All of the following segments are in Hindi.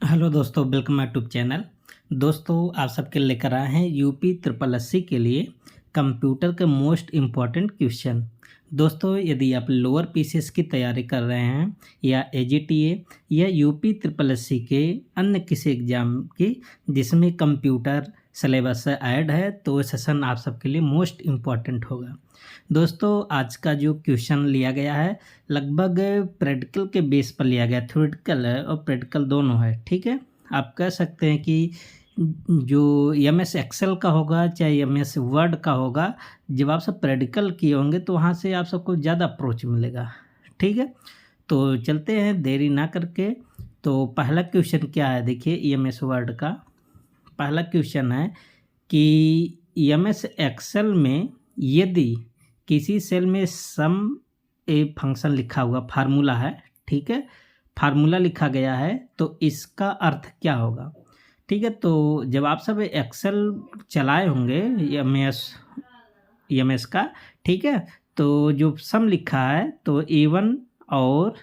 हेलो दोस्तों, वेलकम माय यूट्यूब चैनल। दोस्तों, आप सबके लेकर आए हैं यूपी ट्रिपल एससी के लिए कंप्यूटर के मोस्ट इम्पॉर्टेंट क्वेश्चन। दोस्तों, यदि आप लोअर पीसीएस की तैयारी कर रहे हैं या एजीटीए या यूपी ट्रिपल एससी के अन्य किसी एग्ज़ाम की जिसमें कंप्यूटर सिलेबस से ऐड है, तो सेशन आप सबके लिए मोस्ट इम्पॉर्टेंट होगा। दोस्तों, आज का जो क्वेश्चन लिया गया है लगभग प्रैक्टिकल के बेस पर लिया गया। थ्योरेटिकल है और प्रैक्टिकल दोनों है, ठीक है। आप कह सकते हैं कि जो एमएस एक्सेल का होगा चाहे एमएस वर्ड का होगा, जब आप सब प्रैक्टिकल किए होंगे तो वहाँ से आप सबको ज़्यादा अप्रोच मिलेगा, ठीक है। तो चलते हैं देरी ना करके। तो पहला क्वेश्चन क्या है, देखिए एमएस वर्ड का पहला क्वेश्चन है कि एमएस एक्सेल में यदि किसी सेल में सम ए फंक्शन लिखा हुआ फार्मूला है, ठीक है, फार्मूला लिखा गया है, तो इसका अर्थ क्या होगा, ठीक है। तो जब आप सब एक्सेल चलाए होंगे एम एस का, ठीक है, तो जो सम लिखा है तो A1 और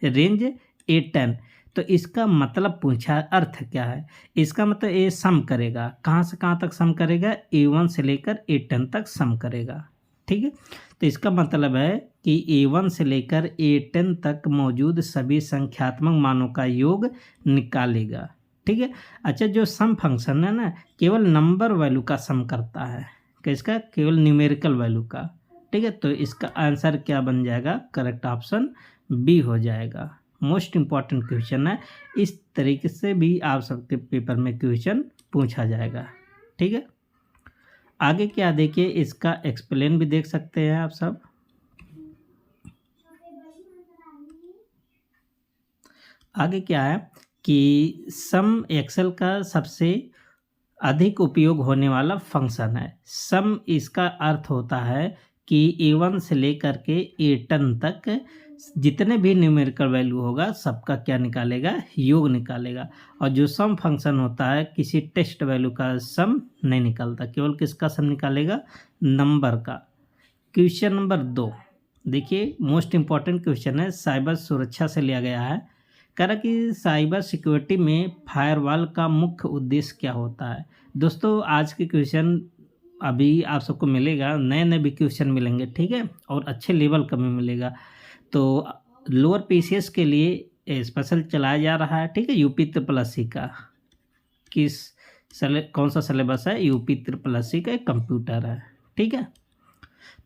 रेंज A10, तो इसका मतलब पूछा, अर्थ क्या है। इसका मतलब ये सम करेगा, कहाँ से कहाँ तक सम करेगा, A1 से लेकर A10 तक सम करेगा, ठीक है। तो इसका मतलब है कि A1 से लेकर A10 तक मौजूद सभी संख्यात्मक मानों का योग निकालेगा, ठीक है। अच्छा, जो सम फंक्शन है ना, केवल नंबर वैल्यू का सम करता है, किसका, केवल न्यूमेरिकल वैल्यू का, ठीक है। तो इसका आंसर क्या बन जाएगा, करेक्ट ऑप्शन बी हो जाएगा। मोस्ट इम्पॉर्टेंट क्वेश्चन है, इस तरीके से भी आप सबके पेपर में क्वेश्चन पूछा जाएगा, ठीक है। आगे क्या देखिए, इसका एक्सप्लेन भी देख सकते हैं आप सब। आगे क्या है कि सम एक्सेल का सबसे अधिक उपयोग होने वाला फंक्शन है। सम इसका अर्थ होता है कि A1 से लेकर के A10 तक जितने भी न्यूमेरिकल वैल्यू होगा सबका क्या निकालेगा, योग निकालेगा। और जो सम फंक्शन होता है किसी टेस्ट वैल्यू का सम नहीं निकालता, केवल किसका सम निकालेगा, नंबर का। क्वेश्चन नंबर 2 देखिए, मोस्ट इम्पॉर्टेंट क्वेश्चन है, साइबर सुरक्षा से लिया गया है। कह रहा कि साइबर सिक्योरिटी में फायरवॉल का मुख्य उद्देश्य क्या होता है। दोस्तों, आज के क्वेश्चन अभी आप सबको मिलेगा, नए नए भी क्वेश्चन मिलेंगे, ठीक है, और अच्छे लेवल का भी मिलेगा। तो लोअर पीसीएस के लिए स्पेशल चलाया जा रहा है, ठीक है, यूपी ट्रिपल एससी का। कौन सा सिलेबस है, यूपी ट्रिपल एससी का एक कंप्यूटर है, ठीक है।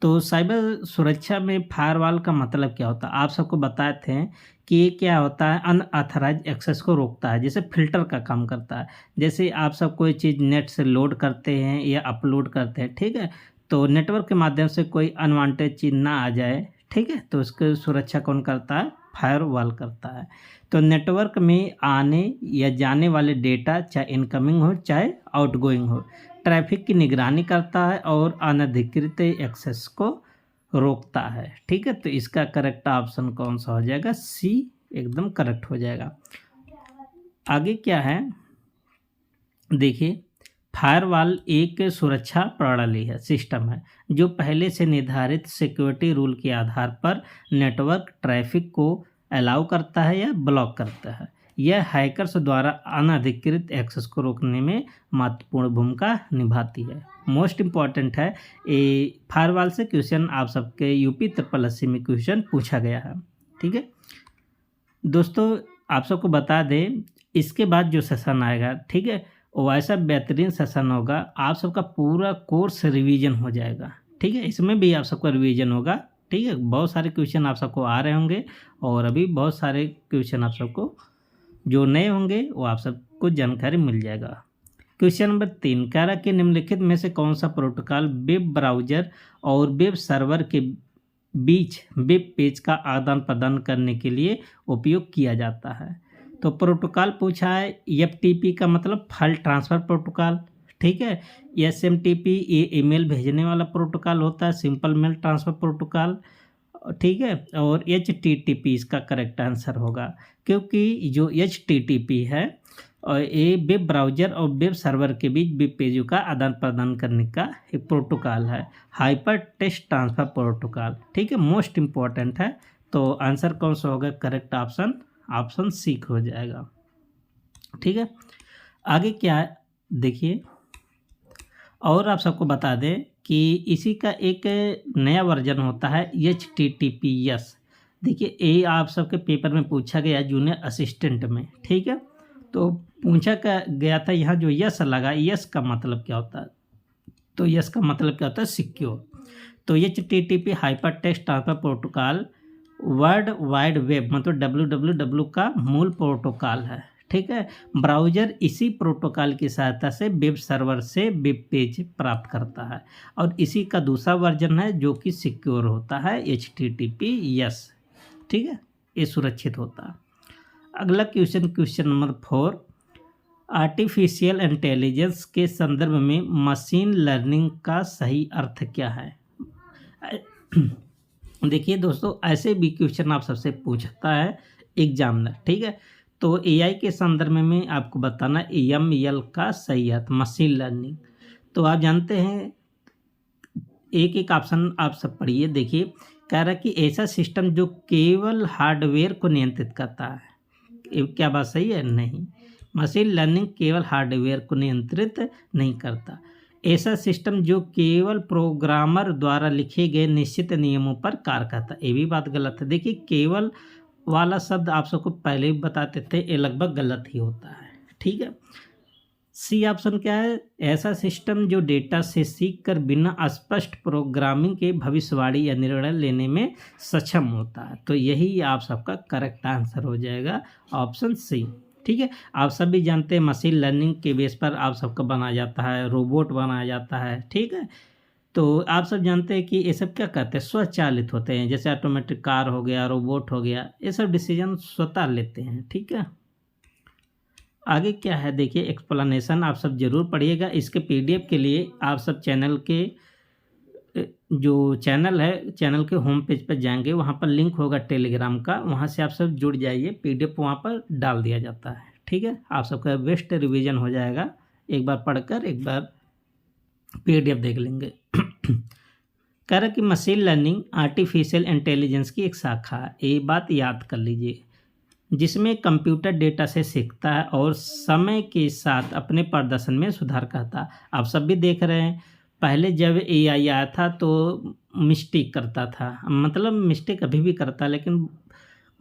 तो साइबर सुरक्षा में फायरवॉल का मतलब क्या होता है, आप सबको बताए थे कि ये क्या होता है, अनऑथराइज एक्सेस को रोकता है, जैसे फिल्टर का काम करता है। जैसे आप सब कोई चीज़ नेट से लोड करते हैं या अपलोड करते हैं, ठीक है, तो नेटवर्क के माध्यम से कोई अनवांटेड चीज़ ना आ जाए, ठीक है, तो उसकी सुरक्षा कौन करता है, फायरवॉल करता है। तो नेटवर्क में आने या जाने वाले डेटा चाहे इनकमिंग हो चाहे आउटगोइंग हो, ट्रैफिक की निगरानी करता है और अनधिकृत एक्सेस को रोकता है, ठीक है। तो इसका करेक्ट ऑप्शन कौन सा हो जाएगा, सी एकदम करेक्ट हो जाएगा। आगे क्या है देखिए, फायरवॉल एक सुरक्षा प्रणाली है, सिस्टम है, जो पहले से निर्धारित सिक्योरिटी रूल के आधार पर नेटवर्क ट्रैफिक को अलाउ करता है या ब्लॉक करता है। यह हैकर्स द्वारा अनधिकृत एक्सेस को रोकने में महत्वपूर्ण भूमिका निभाती है। मोस्ट इम्पॉर्टेंट है, ये फायरवॉल से क्वेश्चन आप सबके यूपी ट्रिपल एससी में क्वेश्चन पूछा गया है, ठीक है। दोस्तों, आप सबको बता दें, इसके बाद जो सेशन आएगा, ठीक है, वो ऐसा बेहतरीन सेशन होगा, आप सबका पूरा कोर्स रिवीजन हो जाएगा, ठीक है। इसमें भी आप सबका रिवीजन होगा, ठीक है। बहुत सारे क्वेश्चन आप सबको आ रहे होंगे और अभी बहुत सारे क्वेश्चन आप सबको जो नए होंगे वो आप सबको जानकारी मिल जाएगा। क्वेश्चन नंबर 3 कह रहा कि निम्नलिखित में से कौन सा प्रोटोकॉल वेब ब्राउजर और वेब सर्वर के बीच वेब पेज का आदान प्रदान करने के लिए उपयोग किया जाता है। तो प्रोटोकॉल पूछा है, FTP का मतलब फाइल ट्रांसफ़र प्रोटोकॉल, ठीक है। SMTP ये ईमेल भेजने वाला प्रोटोकॉल होता है, सिंपल मेल ट्रांसफ़र प्रोटोकॉल, ठीक है। और HTTP इसका करेक्ट आंसर होगा, क्योंकि जो HTTP है और ये वेब ब्राउज़र और वेब सर्वर के बीच वेब पेजों का आदान प्रदान करने का एक प्रोटोकॉल है, हाइपर टेक्स्ट ट्रांसफ़र प्रोटोकॉल, ठीक है। मोस्ट इम्पॉर्टेंट है, तो आंसर कौन सा होगा, करेक्ट ऑप्शन सी हो जाएगा। ठीक है। आगे क्या है देखिए, और आप सबको बता दें कि इसी का एक नया वर्जन होता है HTTPS। देखिए ये आप सबके पेपर में पूछा गया जूनियर असिस्टेंट में, ठीक है। तो पूछा गया था यहाँ जो यस लगा, यस का मतलब क्या होता है, तो यस का मतलब क्या होता है सिक्योर। तो HTTP hyper text transfer protocol world wide web मतलब WWW का मूल प्रोटोकॉल है, ठीक है। ब्राउज़र इसी प्रोटोकॉल की सहायता से वेब सर्वर से वेब पेज प्राप्त करता है और इसी का दूसरा वर्जन है जो कि सिक्योर होता है HTTPS, ठीक है, ये सुरक्षित होता है। अगला क्वेश्चन नंबर 4, आर्टिफिशियल इंटेलिजेंस के संदर्भ में मशीन लर्निंग का सही अर्थ क्या है। देखिए दोस्तों, ऐसे भी क्वेश्चन आप सबसे पूछता है एग्जामिनर, ठीक है। तो AI के संदर्भ में आपको बताना ML का सही अर्थ मशीन लर्निंग। तो आप जानते हैं, एक एक ऑप्शन आप सब पढ़िए। देखिए कह रहा है कि ऐसा सिस्टम जो केवल हार्डवेयर को नियंत्रित करता है। क्या बात सही है? नहीं, मशीन लर्निंग केवल हार्डवेयर को नियंत्रित नहीं करता। ऐसा सिस्टम जो केवल प्रोग्रामर द्वारा लिखे गए निश्चित नियमों पर कार्य करता है, ये भी बात गलत है। देखिए केवल वाला शब्द आप सबको पहले भी बताते थे, ये लगभग गलत ही होता है, ठीक है। सी ऑप्शन क्या है, ऐसा सिस्टम जो डेटा से सीख कर बिना स्पष्ट प्रोग्रामिंग के भविष्यवाणी या निर्णय लेने में सक्षम होता है। तो यही आप सबका करेक्ट आंसर हो जाएगा, ऑप्शन सी, ठीक है। आप सब भी जानते हैं मशीन लर्निंग के बेस पर आप सबका बनाया जाता है, रोबोट बनाया जाता है, ठीक है। तो आप सब जानते हैं कि ये सब क्या करते हैं, स्वचालित होते हैं, जैसे ऑटोमेटिक कार हो गया, रोबोट हो गया, ये सब डिसीजन स्वतः लेते हैं, ठीक है। आगे क्या है देखिए, एक्सप्लेनेशन आप सब जरूर पढ़िएगा। इसके PDF के लिए आप सब चैनल के जो चैनल है, चैनल के होम पेज पर जाएंगे, वहाँ पर लिंक होगा टेलीग्राम का, वहाँ से आप सब जुड़ जाइए, PDF वहाँ पर डाल दिया जाता है, ठीक है। आप सबका बेस्ट रिवीजन हो जाएगा, एक बार पढ़कर एक बार PDF देख लेंगे। कह रहा कि मशीन लर्निंग आर्टिफिशियल इंटेलिजेंस की एक शाखा है, ये बात याद कर लीजिए, जिसमें कंप्यूटर डेटा से सीखता है और समय के साथ अपने प्रदर्शन में सुधार करता है। आप सब भी देख रहे हैं, पहले जब AI आया था तो मिस्टेक करता था, मतलब मिस्टेक अभी भी करता है लेकिन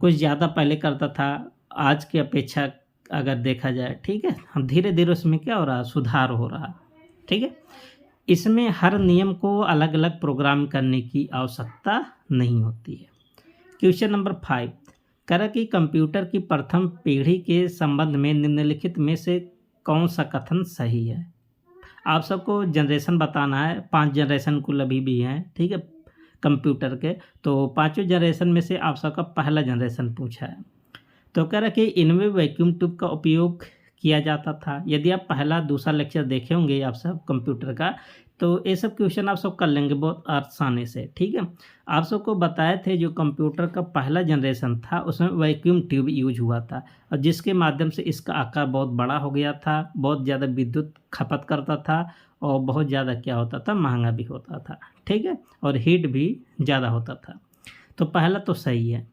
कुछ ज़्यादा पहले करता था आज की अपेक्षा अगर देखा जाए, ठीक है। हम धीरे धीरे उसमें क्या हो रहा है, सुधार हो रहा है, ठीक है। इसमें हर नियम को अलग अलग प्रोग्राम करने की आवश्यकता नहीं होती है। क्वेश्चन नंबर 5, कह रहा कि कंप्यूटर की प्रथम पीढ़ी के संबंध में निम्नलिखित में से कौन सा कथन सही है। आप सबको जनरेशन बताना है, 5 जनरेशन कुल अभी भी हैं, ठीक है, कंप्यूटर के। तो पांचों जनरेशन में से आप सबका पहला जनरेशन पूछा है। तो कह रहा कि इनमें वैक्यूम ट्यूब का उपयोग किया जाता था। यदि आप पहला दूसरा लेक्चर देखे होंगे आप सब कंप्यूटर का, तो ये सब क्वेश्चन आप सब कर लेंगे बहुत आसानी से, ठीक है। आप सबको बताए थे जो कंप्यूटर का पहला जनरेशन था उसमें वैक्यूम ट्यूब यूज हुआ था, और जिसके माध्यम से इसका आकार बहुत बड़ा हो गया था, बहुत ज़्यादा विद्युत खपत करता था और बहुत ज़्यादा क्या होता था, महंगा भी होता था, ठीक है, और हीट भी ज़्यादा होता था। तो पहला तो सही है,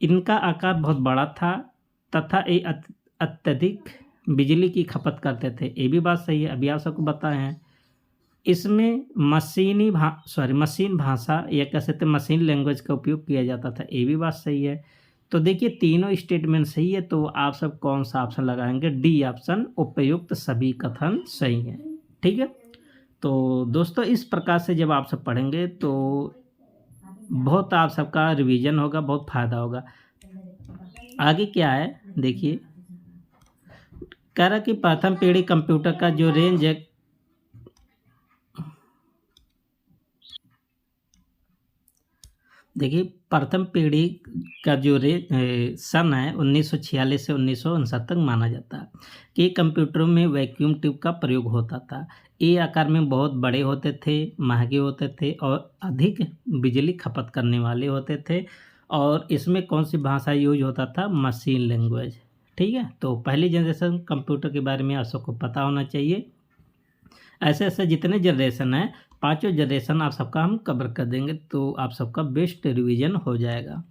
इनका आकार बहुत बड़ा था तथा ये अत्यधिक बिजली की खपत करते थे, ये भी बात सही है, अभी आप सबको बताए हैं। इसमें मशीन भाषा या कह सकते मशीन लैंग्वेज का उपयोग किया जाता था, ये भी बात सही है। तो देखिए तीनों स्टेटमेंट सही है, तो आप सब कौन सा ऑप्शन लगाएंगे, डी ऑप्शन, उपयुक्त सभी कथन सही है, ठीक है। तो दोस्तों इस प्रकार से जब आप सब पढ़ेंगे तो बहुत आप सबका रिवीजन होगा, बहुत फायदा होगा। आगे क्या है देखिए, कह रहा कि प्रथम पीढ़ी कंप्यूटर का जो रेंज है, देखिए प्रथम पीढ़ी का जो सन है 1946 से 1959 तक माना जाता है कि कंप्यूटरों में वैक्यूम ट्यूब का प्रयोग होता था। ये आकार में बहुत बड़े होते थे, महंगे होते थे और अधिक बिजली खपत करने वाले होते थे, और इसमें कौन सी भाषा यूज होता था, मशीन लैंग्वेज, ठीक है। तो पहली जनरेशन कंप्यूटर के बारे में आप सबको पता होना चाहिए। ऐसे ऐसे जितने जनरेशन हैं, पांचों जनरेशन आप सबका हम कवर कर देंगे, तो आप सबका बेस्ट रिवीजन हो जाएगा।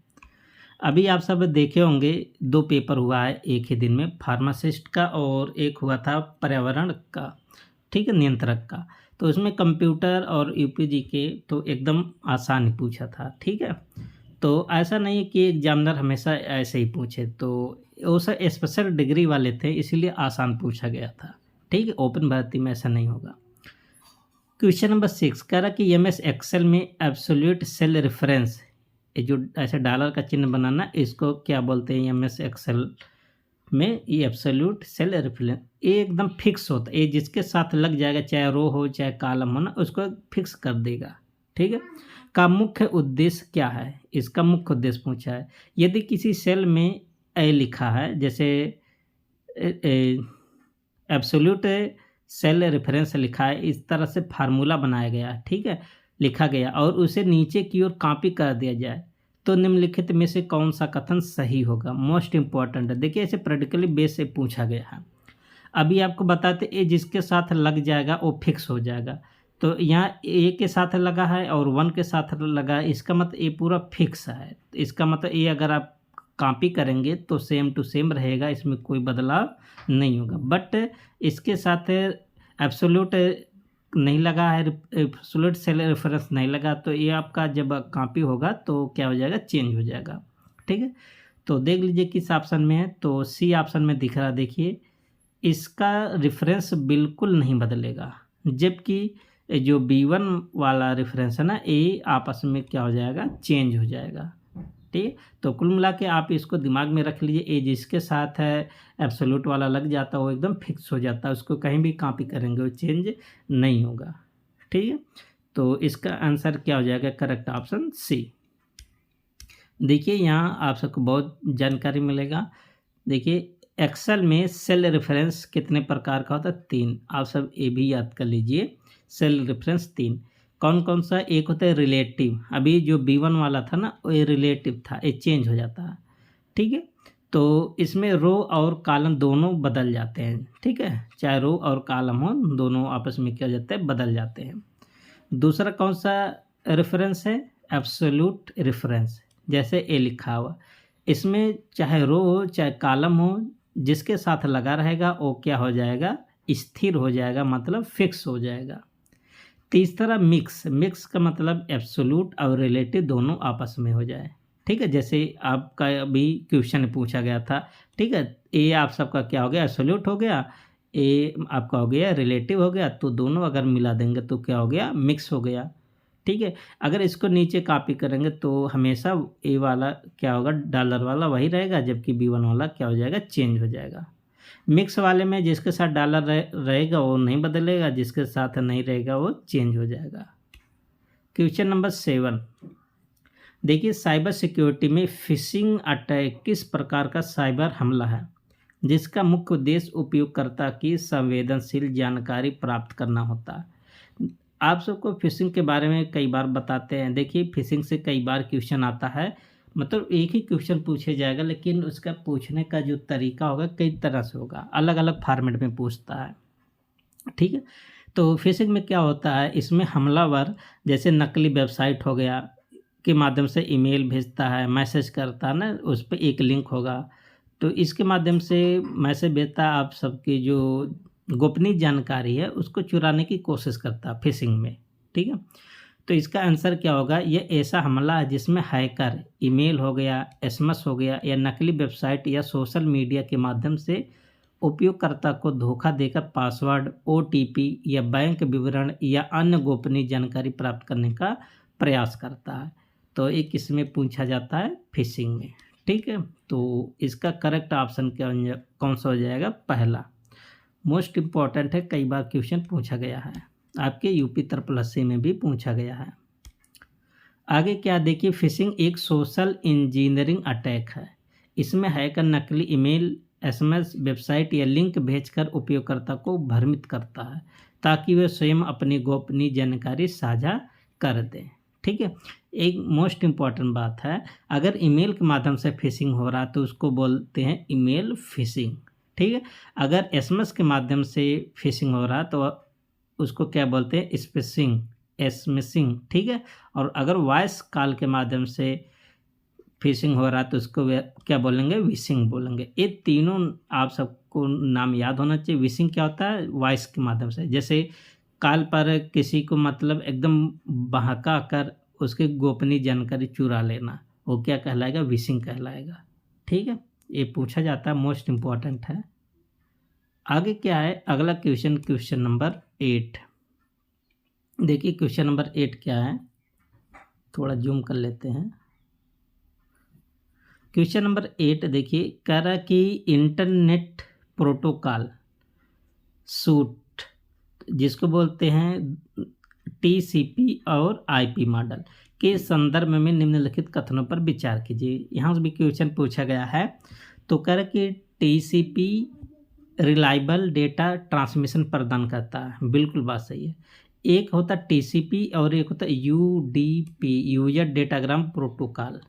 अभी आप सब देखे होंगे 2 पेपर हुआ है एक ही दिन में, फार्मासिस्ट का और एक हुआ था पर्यावरण का, ठीक है, नियंत्रक का। तो इसमें कंप्यूटर और यूपीजी के तो एकदम आसान ही पूछा था, ठीक है। तो ऐसा नहीं है कि एग्जामिनर हमेशा ऐसे ही पूछे, तो वो सब स्पेशल डिग्री वाले थे इसीलिए आसान पूछा गया था, ठीक है। ओपन भर्ती में ऐसा नहीं होगा। क्वेश्चन नंबर 6 कह रहा कि एमएस एक्सेल में एब्सोल्यूट सेल रेफरेंस, ये जो ऐसे डॉलर का चिन्ह बनाना, इसको क्या बोलते हैं एमएस एक्सेल में? ये एब्सोल्यूट सेल रेफरेंस, ये एकदम फिक्स होता है, ये जिसके साथ लग जाएगा, चाहे रो हो चाहे कॉलम हो ना, उसको फिक्स कर देगा, ठीक है। का मुख्य उद्देश्य क्या है? इसका मुख्य उद्देश्य पूछा है। यदि किसी सेल में ए लिखा है, जैसे एब्सोल्यूट सेल रेफरेंस लिखा है, इस तरह से फार्मूला बनाया गया, ठीक है, लिखा गया और उसे नीचे की ओर कॉपी कर दिया जाए, तो निम्नलिखित में से कौन सा कथन सही होगा? मोस्ट इंपॉर्टेंट है, देखिए ऐसे प्रैक्टिकली बेस से पूछा गया है। अभी आपको बताते ये जिसके साथ लग जाएगा वो फिक्स हो जाएगा, तो यहाँ ए के साथ लगा है और 1 के साथ लगा है, इसका मतलब ये पूरा फिक्स है। तो इसका मतलब ये अगर आप कॉपी करेंगे तो सेम टू सेम रहेगा, इसमें कोई बदलाव नहीं होगा। बट इसके साथ एब्सोल्यूट नहीं लगा है, एब्सोल्यूट सेल रेफरेंस नहीं लगा, तो ये आपका जब कॉपी होगा तो क्या हो जाएगा? चेंज हो जाएगा, ठीक है। तो देख लीजिए किस ऑप्शन में है, तो सी ऑप्शन में दिख रहा, देखिए इसका रेफरेंस बिल्कुल नहीं बदलेगा, जबकि जो B1 वाला रेफरेंस है ना, ये आपस में क्या हो जाएगा? चेंज हो जाएगा, ठीक है। तो कुल मिला के आप इसको दिमाग में रख लीजिए, ये जिसके साथ है एब्सोल्यूट वाला लग जाता है वो एकदम फिक्स हो जाता है, उसको कहीं भी कॉपी करेंगे वो चेंज नहीं होगा, ठीक है। तो इसका आंसर क्या हो जाएगा? Correct option C. देखिए यहाँ आप सबको बहुत जानकारी मिलेगा। देखिए एक्सेल में सेल रेफरेंस कितने प्रकार का होता है? 3। आप सब ये भी याद कर लीजिए, सेल रेफरेंस 3 कौन कौन सा? एक होता है रिलेटिव, अभी जो B1 वाला था ना वो ये रिलेटिव था, ये चेंज हो जाता है, ठीक है। तो इसमें रो और कॉलम दोनों बदल जाते हैं, ठीक है, चाहे रो और कॉलम हो दोनों आपस में क्या हो जाता है? बदल जाते हैं। दूसरा कौन सा रेफरेंस है? एब्सोल्यूट रेफरेंस, जैसे ए लिखा हुआ, इसमें चाहे रो हो चाहे कॉलम हो, जिसके साथ लगा रहेगा वो क्या हो जाएगा? स्थिर हो जाएगा, मतलब फिक्स हो जाएगा। तीसरा मिक्स, मिक्स का मतलब एब्सोल्यूट और रिलेटिव दोनों आपस में हो जाए, ठीक है। जैसे आपका अभी क्वेश्चन पूछा गया था, ठीक है, ए आप सबका क्या हो गया? एब्सोल्यूट हो गया, ए आपका हो गया रिलेटिव हो गया, तो दोनों अगर मिला देंगे तो क्या हो गया? मिक्स हो गया, ठीक है। अगर इसको नीचे कॉपी करेंगे तो हमेशा ए वाला क्या होगा? डॉलर वाला वही रहेगा, जबकि B1 वाला क्या हो जाएगा? चेंज हो जाएगा। मिक्स वाले में जिसके साथ डॉलर रहेगा वो नहीं बदलेगा, जिसके साथ नहीं रहेगा वो चेंज हो जाएगा। क्वेश्चन नंबर 7, देखिए साइबर सिक्योरिटी में फिशिंग अटैक किस प्रकार का साइबर हमला है जिसका मुख्य उद्देश्य उपयोगकर्ता की संवेदनशील जानकारी प्राप्त करना होता है? आप सबको फिशिंग के बारे में कई बार बताते हैं। देखिए फिशिंग से कई बार क्वेश्चन आता है, मतलब एक ही क्वेश्चन पूछे जाएगा, लेकिन उसका पूछने का जो तरीका होगा कई तरह से होगा, अलग अलग फॉर्मेट में पूछता है, ठीक है। तो फिशिंग में क्या होता है? इसमें हमलावर जैसे नकली वेबसाइट हो गया के माध्यम से ईमेल भेजता है, मैसेज करता है ना, उस पर एक लिंक होगा, तो इसके माध्यम से मैसेज भेजता है, आप सबकी जो गोपनीय जानकारी है उसको चुराने की कोशिश करता है फिशिंग में, ठीक है। तो इसका आंसर क्या होगा? ये ऐसा हमला है जिसमें हैकर ईमेल हो गया, एसएमएस हो गया या नकली वेबसाइट या सोशल मीडिया के माध्यम से उपयोगकर्ता को धोखा देकर पासवर्ड, ओटीपी या बैंक विवरण या अन्य गोपनीय जानकारी प्राप्त करने का प्रयास करता है। तो एक इसमें पूछा जाता है फिशिंग में, ठीक है। तो इसका करेक्ट ऑप्शन कौन सा हो जाएगा? पहला। मोस्ट इम्पॉर्टेंट है, कई बार क्वेश्चन पूछा गया है, आपके यूपी SSC में भी पूछा गया है। आगे क्या देखिए, फिशिंग एक सोशल इंजीनियरिंग अटैक है। इसमें हैकर नकली ईमेल, एसएमएस, वेबसाइट या लिंक भेजकर उपयोगकर्ता को भ्रमित करता है ताकि वे स्वयं अपनी गोपनीय जानकारी साझा कर दें, ठीक है। एक मोस्ट इम्पॉर्टेंट बात है, अगर ईमेल के माध्यम से फिशिंग हो रहा है तो उसको बोलते हैं ईमेल फिशिंग, ठीक है। अगर एसएमएस के माध्यम से फिशिंग हो रहा है तो उसको क्या बोलते हैं? स्पेसिंग, एसमेसिंग, ठीक है। और अगर वॉइस कॉल के माध्यम से फिशिंग हो रहा है तो उसको क्या बोलेंगे, विशिंग बोलेंगे। ये तीनों आप सबको नाम याद होना चाहिए। विशिंग क्या होता है, वॉइस के माध्यम से, जैसे कॉल पर किसी को मतलब एकदम बहका कर उसकी गोपनीय जानकारी चुरा लेना, वो क्या कहलाएगा, विशिंग कहलाएगा। ठीक है, ये पूछा जाता है, मोस्ट इम्पॉर्टेंट है। आगे क्या है, अगला क्वेश्चन, क्वेश्चन नंबर 8। देखिए क्वेश्चन नंबर 8 क्या है, थोड़ा जूम कर लेते हैं। क्वेश्चन नंबर 8 देखिए, कह रहा कि इंटरनेट प्रोटोकॉल सूट, जिसको बोलते हैं टीसीपी और आईपी मॉडल के संदर्भ में निम्नलिखित कथनों पर विचार कीजिए। यहाँ से भी क्वेश्चन पूछा गया है। तो कह रहा कि टीसीपी रिलायबल डेटा ट्रांसमिशन प्रदान करता है, बिल्कुल बात सही है। एक होता है टीसीपी और एक होता है यूडीपी, यूजर डेटाग्राम प्रोटोकॉल।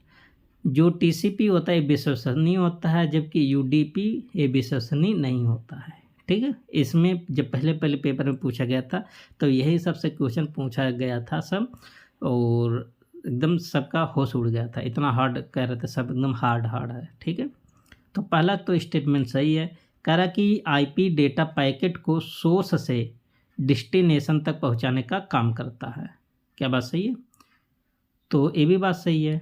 जो टीसीपी होता है ये विश्वसनीय होता है, जबकि यूडीपी ये विश्वसनीय नहीं होता है। ठीक है, इसमें जब पहले पेपर में पूछा गया था तो यही सबसे क्वेश्चन पूछा गया था सब, और एकदम सबका होश उड़ गया था, इतना हार्ड कह रहे थे सब, एकदम हार्ड है। ठीक है, तो पहला तो स्टेटमेंट सही है। कह रहा कि आईपी डेटा पैकेट को सोर्स से डेस्टिनेशन तक पहुंचाने का काम करता है। क्या बात सही है? तो ये भी बात सही है।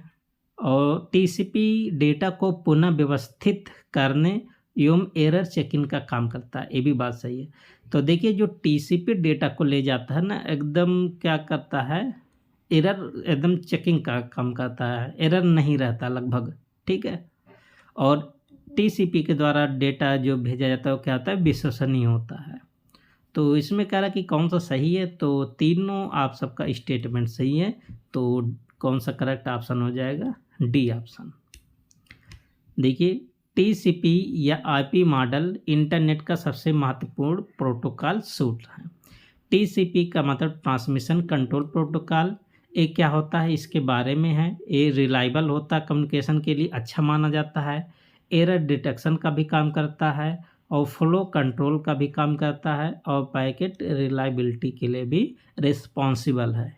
और टीसीपी डेटा को पुनः व्यवस्थित करने एवं एरर चेकिंग का काम करता है, ये भी बात सही है। तो देखिए जो टीसीपी डेटा को ले जाता है ना, एकदम क्या करता है, एरर एकदम चेकिंग का काम करता है, एरर नहीं रहता लगभग। ठीक है, और टीसीपी के द्वारा डेटा जो भेजा जाता है वो क्या होता है, विश्वसनीय होता है। तो इसमें कह रहा कि कौन सा सही है, तो तीनों आप सबका स्टेटमेंट सही है। तो कौन सा करेक्ट ऑप्शन हो जाएगा, डी ऑप्शन। देखिए टीसीपी या आईपी मॉडल इंटरनेट का सबसे महत्वपूर्ण प्रोटोकॉल सूट है। टीसीपी का मतलब ट्रांसमिशन कंट्रोल प्रोटोकॉल। ये क्या होता है इसके बारे में है, ये रिलायबल होता है, कम्युनिकेशन के लिए अच्छा माना जाता है, एरर डिटेक्शन का भी काम करता है, और फ्लो कंट्रोल का भी काम करता है, और पैकेट रिलायबिलिटी के लिए भी रिस्पॉन्सिबल है।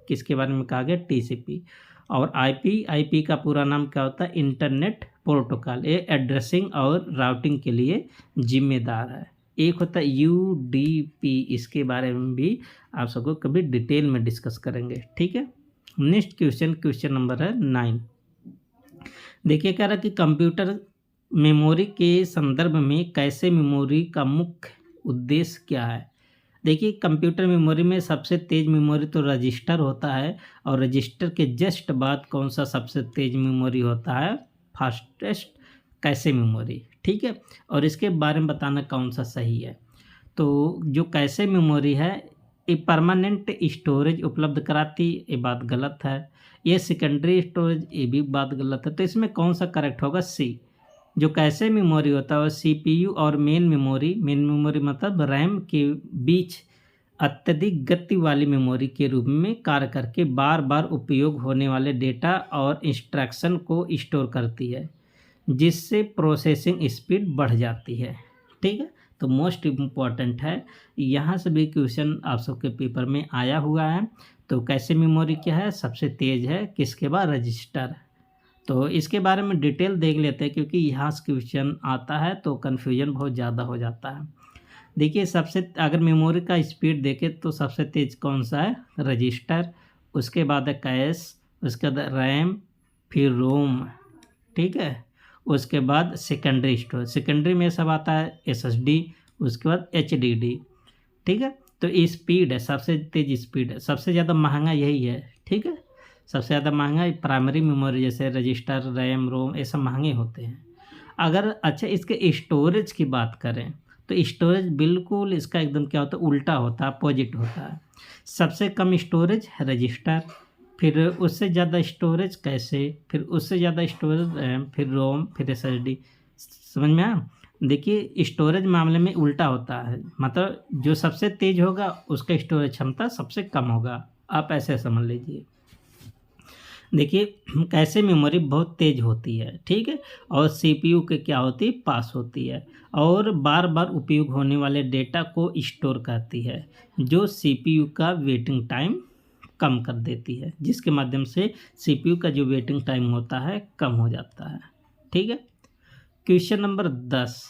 किसके बारे में कहा गया, टीसीपी। और आईपी का पूरा नाम क्या होता है, इंटरनेट प्रोटोकॉल। ये एड्रेसिंग और राउटिंग के लिए जिम्मेदार है। एक होता है यूडीपी, इसके बारे में भी आप सबको कभी डिटेल में डिस्कस करेंगे। ठीक है, नेक्स्ट क्वेश्चन, क्वेश्चन नंबर है 9। देखिए कह रहा कि कंप्यूटर मेमोरी के संदर्भ में कैसे मेमोरी का मुख्य उद्देश्य क्या है। देखिए कंप्यूटर मेमोरी में सबसे तेज़ मेमोरी तो रजिस्टर होता है, और रजिस्टर के जस्ट बाद कौन सा सबसे तेज़ मेमोरी होता है, फास्टेस्ट कैशे मेमोरी। ठीक है, और इसके बारे में बताना कौन सा सही है। तो जो कैशे मेमोरी है ये परमानेंट स्टोरेज उपलब्ध कराती, ये बात गलत है। ये सेकेंडरी स्टोरेज, ये भी बात गलत है। तो इसमें कौन सा करेक्ट होगा, सी। जो कैशे मेमोरी होता है सीपीयू और मेन मेमोरी मतलब रैम के बीच अत्यधिक गति वाली मेमोरी के रूप में कार्य करके बार बार उपयोग होने वाले डेटा और इंस्ट्रक्शन को स्टोर करती है, जिससे प्रोसेसिंग स्पीड बढ़ जाती है। ठीक है, तो मोस्ट इम्पॉर्टेंट है, यहाँ से भी क्वेश्चन आप सबके पेपर में आया हुआ है। तो कैशे मेमोरी क्या है, सबसे तेज़ है, किसके बाद, रजिस्टर। तो इसके बारे में डिटेल देख लेते हैं, क्योंकि यहाँ से क्वेश्चन आता है तो कन्फ्यूजन बहुत ज़्यादा हो जाता है। देखिए सबसे, अगर मेमोरी का स्पीड देखें तो सबसे तेज़ कौन सा है, रजिस्टर, उसके बाद है कैश, उसके बाद रैम, फिर रोम। ठीक है, उसके बाद सेकेंडरी स्टोरेज, सेकेंडरी में सब आता है एसएसडी, उसके बाद एचडीडी। ठीक है, तो स्पीड है, सबसे तेज़ स्पीड है, सबसे ज़्यादा महंगा यही है। ठीक है, सबसे ज़्यादा महंगा प्राइमरी मेमोरी, जैसे रजिस्टर, रैम, रोम, ये सब महंगे होते हैं। अगर अच्छा इसके स्टोरेज की बात करें तो स्टोरेज बिल्कुल इसका एकदम क्या होता है, उल्टा होता है, अपोजिट होता है। सबसे कम स्टोरेज रजिस्टर, फिर उससे ज़्यादा स्टोरेज कैसे, फिर उससे ज़्यादा स्टोरेज रैम, फिर रोम, फिर एसएसडी। समझ में आया? देखिए स्टोरेज मामले में उल्टा होता है, मतलब जो सबसे तेज़ होगा उसका स्टोरेज क्षमता सबसे कम होगा, आप ऐसे समझ लीजिए। देखिए कैसे मेमोरी बहुत तेज़ होती है, ठीक है, और सीपीयू के क्या होती है, पास होती है, और बार बार उपयोग होने वाले डेटा को स्टोर करती है, जो सीपीयू का वेटिंग टाइम कम कर देती है, जिसके माध्यम से सीपीयू का जो वेटिंग टाइम होता है कम हो जाता है। ठीक है। क्वेश्चन नंबर 10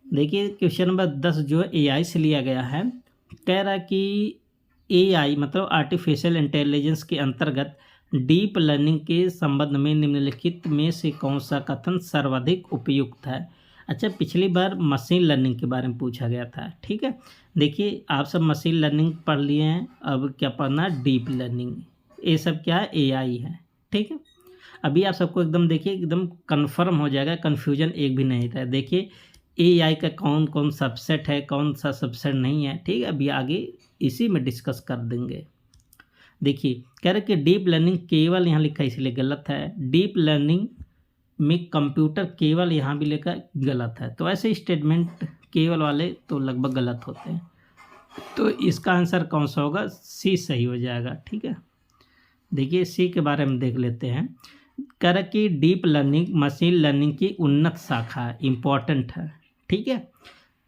देखिए, क्वेश्चन नंबर 10 जो एआई से लिया गया है, कह रहा है कि एआई मतलब आर्टिफिशियल इंटेलिजेंस के अंतर्गत डीप लर्निंग के संबंध में निम्नलिखित में से कौन सा कथन सर्वाधिक उपयुक्त है। अच्छा, पिछली बार मशीन लर्निंग के बारे में पूछा गया था। ठीक है, देखिए आप सब मशीन लर्निंग पढ़ लिए हैं, अब क्या पढ़ना, डीप लर्निंग। ये सब क्या है, एआई है। ठीक है, अभी आप सबको एकदम देखिए एकदम कंफर्म हो जाएगा, कन्फ्यूजन एक भी नहीं था। देखिए एआई का कौन कौन सबसेट है, कौन सा सबसेट नहीं है। ठीक है, अभी आगे इसी में डिस्कस कर देंगे। देखिए कह रहे कि डीप लर्निंग केवल, यहाँ लिखा है इसलिए गलत है, डीप लर्निंग में कंप्यूटर केवल, यहाँ भी लिखा गलत है। तो ऐसे स्टेटमेंट केवल वाले तो लगभग गलत होते हैं, तो इसका आंसर कौन सा होगा, सी सही हो जाएगा। ठीक है, देखिए सी के बारे में देख लेते हैं। कह रहा कि डीप लर्निंग मशीन लर्निंग की उन्नत शाखा है, इम्पॉर्टेंट है। ठीक है,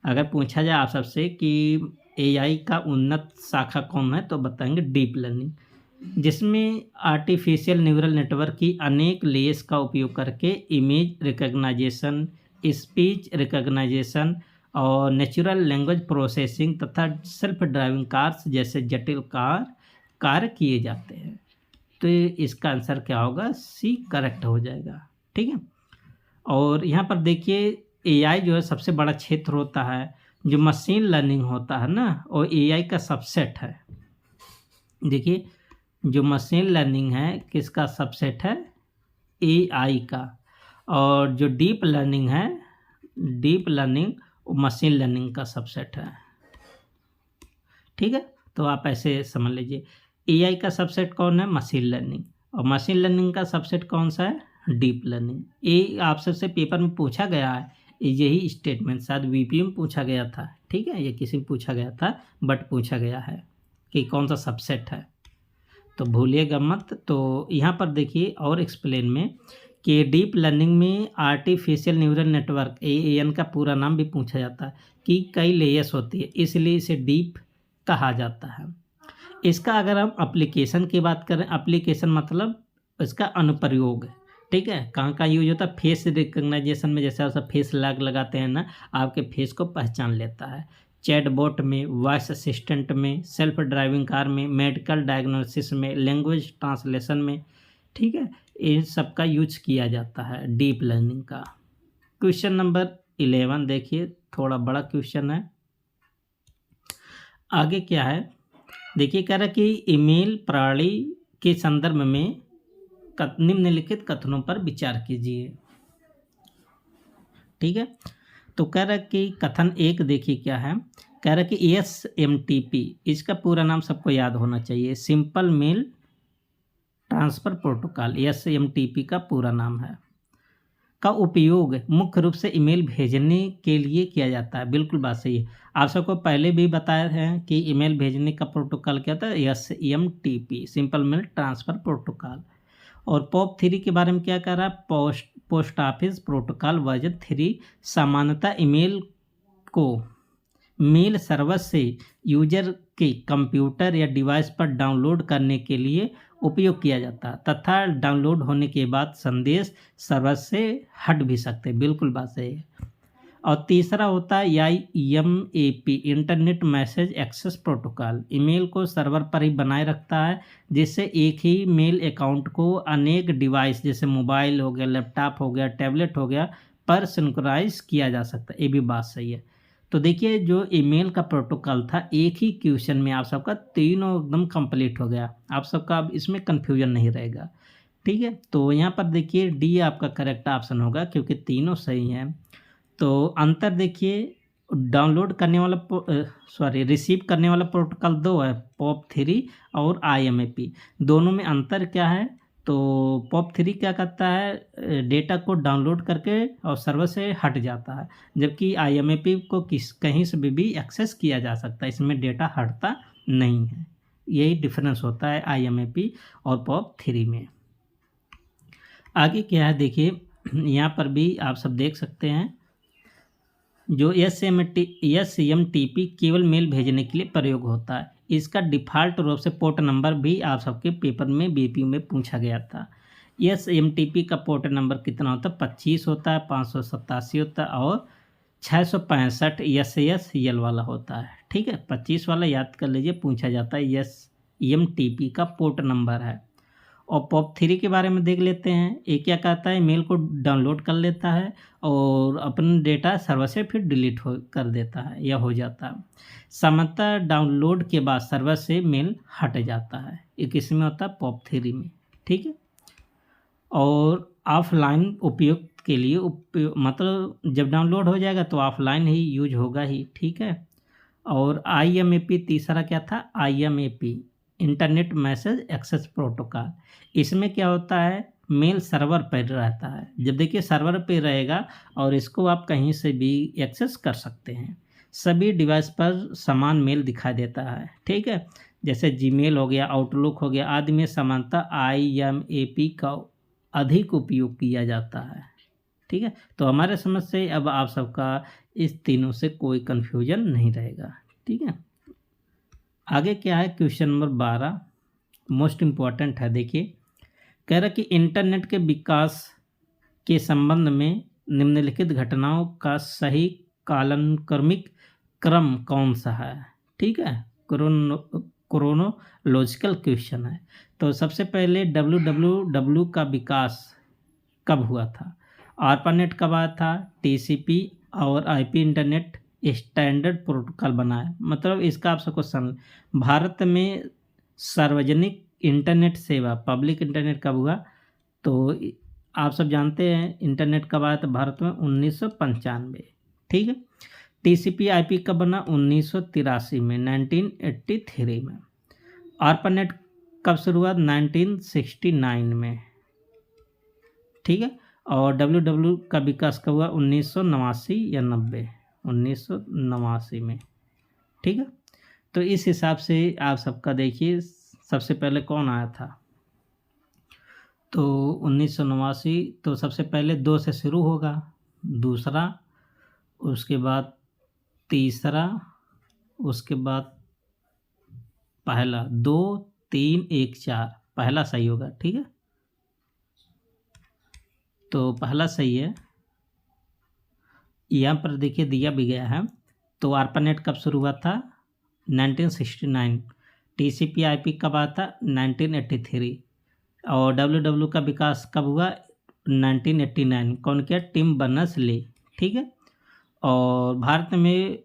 अगर पूछा जाए आप सबसे कि एआई का उन्नत शाखा कौन है, तो बताएंगे डीप लर्निंग, जिसमें आर्टिफिशियल न्यूरल नेटवर्क की अनेक लेयर्स का उपयोग करके इमेज रिकग्नाइजेशन, स्पीच रिकग्नाइजेशन और नेचुरल लैंग्वेज प्रोसेसिंग तथा सेल्फ ड्राइविंग कार्स जैसे जटिल कार्य किए जाते हैं। तो इसका आंसर क्या होगा, सी करेक्ट हो जाएगा। ठीक है, और यहाँ पर देखिए एआई जो है सबसे बड़ा क्षेत्र होता है, जो मशीन लर्निंग होता है ना, और एआई का सबसेट है। देखिए जो मशीन लर्निंग है किसका सबसेट है, एआई का, और जो डीप लर्निंग है, डीप लर्निंग मशीन लर्निंग का सबसेट है। ठीक है, तो आप ऐसे समझ लीजिए, एआई का सबसेट कौन है, मशीन लर्निंग, और मशीन लर्निंग का सबसेट कौन सा है, डीप लर्निंग। ये आप सबसे पेपर में पूछा गया है, यही स्टेटमेंट शायद वीपीयू में पूछा गया था। ठीक है, ये किसी में पूछा गया था, बट पूछा गया है कि कौन सा सबसेट है, तो भूलिएगा मत। तो यहाँ पर देखिए और एक्सप्लेन में कि डीप लर्निंग में आर्टिफिशियल न्यूरल नेटवर्क, एएन का पूरा नाम भी पूछा जाता है, कि कई लेयर्स होती है, इसलिए इसे डीप कहा जाता है। इसका अगर हम एप्लीकेशन की बात करें, एप्लीकेशन मतलब इसका अनुप्रयोग। ठीक है, कहाँ कहाँ यूज होता है, फेस रिकग्नाइजेशन में, जैसे आप सब फेस लॉक लगाते हैं ना, आपके फेस को पहचान लेता है। चैटबॉट में, वॉइस असिस्टेंट में, सेल्फ ड्राइविंग कार में, मेडिकल डायग्नोसिस में, लैंग्वेज ट्रांसलेशन में। ठीक है, इन सब का यूज किया जाता है डीप लर्निंग का। क्वेश्चन नंबर 11 देखिए, थोड़ा बड़ा क्वेश्चन है। आगे क्या है, देखिए कह रहा है कि ईमेल प्रणाली के संदर्भ में निम्नलिखित कथनों पर विचार कीजिए। ठीक है, तो कह रहा है कि कथन 1 देखिए क्या है, कह रहा है कि एसएमटीपी, इसका पूरा नाम सबको याद होना चाहिए, simple mail transfer protocol, SMTP का पूरा नाम है, का उपयोग मुख्य रूप से ईमेल भेजने के लिए किया जाता है। बिल्कुल बात सही है, आप सबको पहले भी बताया है कि ईमेल भेजने का प्रोटोकॉल क्या था, SMTP, simple mail transfer protocol. और पॉप 3 के बारे में क्या कह रहा है, पोस्ट ऑफिस प्रोटोकॉल वर्जन 3 सामान्यतः ईमेल को मेल सर्वर से यूजर के कंप्यूटर या डिवाइस पर डाउनलोड करने के लिए उपयोग किया जाता है, तथा डाउनलोड होने के बाद संदेश सर्वर से हट भी सकते हैं। बिल्कुल बात सही है। और तीसरा होता है IMAP, internet message access protocol, email को सर्वर पर ही बनाए रखता है, जिससे एक ही मेल अकाउंट को अनेक डिवाइस जैसे मोबाइल हो गया, लैपटॉप हो गया, टैबलेट हो गया, पर सिंक्रोनाइज किया जा सकता है। ये भी बात सही है। तो देखिए जो ईमेल का प्रोटोकॉल था, एक ही क्वेश्चन में आप सबका तीनों एकदम कंप्लीट हो गया, आप सबका अब इसमें कन्फ्यूजन नहीं रहेगा। ठीक है, तो यहाँ पर देखिए डी आपका करेक्ट ऑप्शन होगा, क्योंकि तीनों सही हैं। तो अंतर देखिए, डाउनलोड करने वाला रिसीव करने वाला प्रोटोकॉल 2 है, पॉप 3 और IMAP। दोनों में अंतर क्या है, तो पॉप 3 क्या करता है, डेटा को डाउनलोड करके और सर्वर से हट जाता है, जबकि IMAP को कहीं से भी एक्सेस किया जा सकता है, इसमें डेटा हटता नहीं है। यही डिफरेंस होता है IMAP और पॉप 3 में। आगे क्या है देखिए, यहाँ पर भी आप सब देख सकते हैं, जो SMTP केवल मेल भेजने के लिए प्रयोग होता है, इसका डिफ़ॉल्ट रूप से पोर्ट नंबर भी आप सबके पेपर में बीपीयू में पूछा गया था। एसएमटीपी का पोर्ट नंबर कितना होता है? 25 होता है, 587 होता है और 665 एसएएसएल वाला होता है। ठीक है, 25 वाला याद कर लीजिए, पूछा जाता है। एसएमटीपी का पोर्ट नंबर है। और POP3 के बारे में देख लेते हैं। ये क्या कहता है? मेल को डाउनलोड कर लेता है और अपना डेटा सर्वर से फिर डिलीट कर देता है या हो जाता है। सामान्यतः डाउनलोड के बाद सर्वर से मेल हट जाता है। ये किस में होता है? POP3 में। ठीक है, और ऑफलाइन उपयोग के लिए मतलब जब डाउनलोड हो जाएगा तो ऑफलाइन ही यूज होगा ही। ठीक है, और IMAP तीसरा क्या था? IMAP internet message access protocol. इसमें क्या होता है? मेल सर्वर पर रहता है। जब देखिए सर्वर पे रहेगा और इसको आप कहीं से भी एक्सेस कर सकते हैं। सभी डिवाइस पर समान मेल दिखाई देता है। ठीक है, जैसे जीमेल हो गया, आउटलुक हो गया आदि में समानतः IMAP का अधिक उपयोग किया जाता है। ठीक है, तो हमारे समझ से अब आप सबका इस तीनों से कोई कन्फ्यूजन नहीं रहेगा। ठीक है, आगे क्या है? क्वेश्चन नंबर 12 मोस्ट इम्पॉर्टेंट है। देखिए, कह रहा कि इंटरनेट के विकास के संबंध में निम्नलिखित घटनाओं का सही कालानुक्रमिक क्रम कौन सा है? ठीक है, क्रोनोलॉजिकल क्वेश्चन है। तो सबसे पहले www का विकास कब हुआ था? ARPANET कब आया था? TCP और IP इंटरनेट स्टैंडर्ड प्रोटोकॉल बनाया। मतलब इसका आप सबको समझ, भारत में सार्वजनिक इंटरनेट सेवा पब्लिक इंटरनेट कब हुआ? तो आप सब जानते हैं इंटरनेट कब आया था भारत में? 1995। ठीक है, TCP IP कब बना? 1983 में, 1983 में। ARPANET कब शुरू हुआ? 1969 में। ठीक है, और WWW का विकास कब हुआ? 1989 या 90? 1989 में। ठीक है, तो इस हिसाब से आप सबका देखिए सबसे पहले कौन आया था? तो 1989। तो सबसे पहले 2 से शुरू होगा, दूसरा, उसके बाद तीसरा, उसके बाद पहला। 2 3 1 4 पहला सही होगा। ठीक है, तो पहला सही है। यहाँ पर देखिए दिया भी गया है। तो ARPANET कब शुरू हुआ था? 1969। TCP IP कब आया था? 1983। और WWW का विकास कब हुआ? 1989। कौन किया? Tim Berners Lee. ठीक है, और भारत में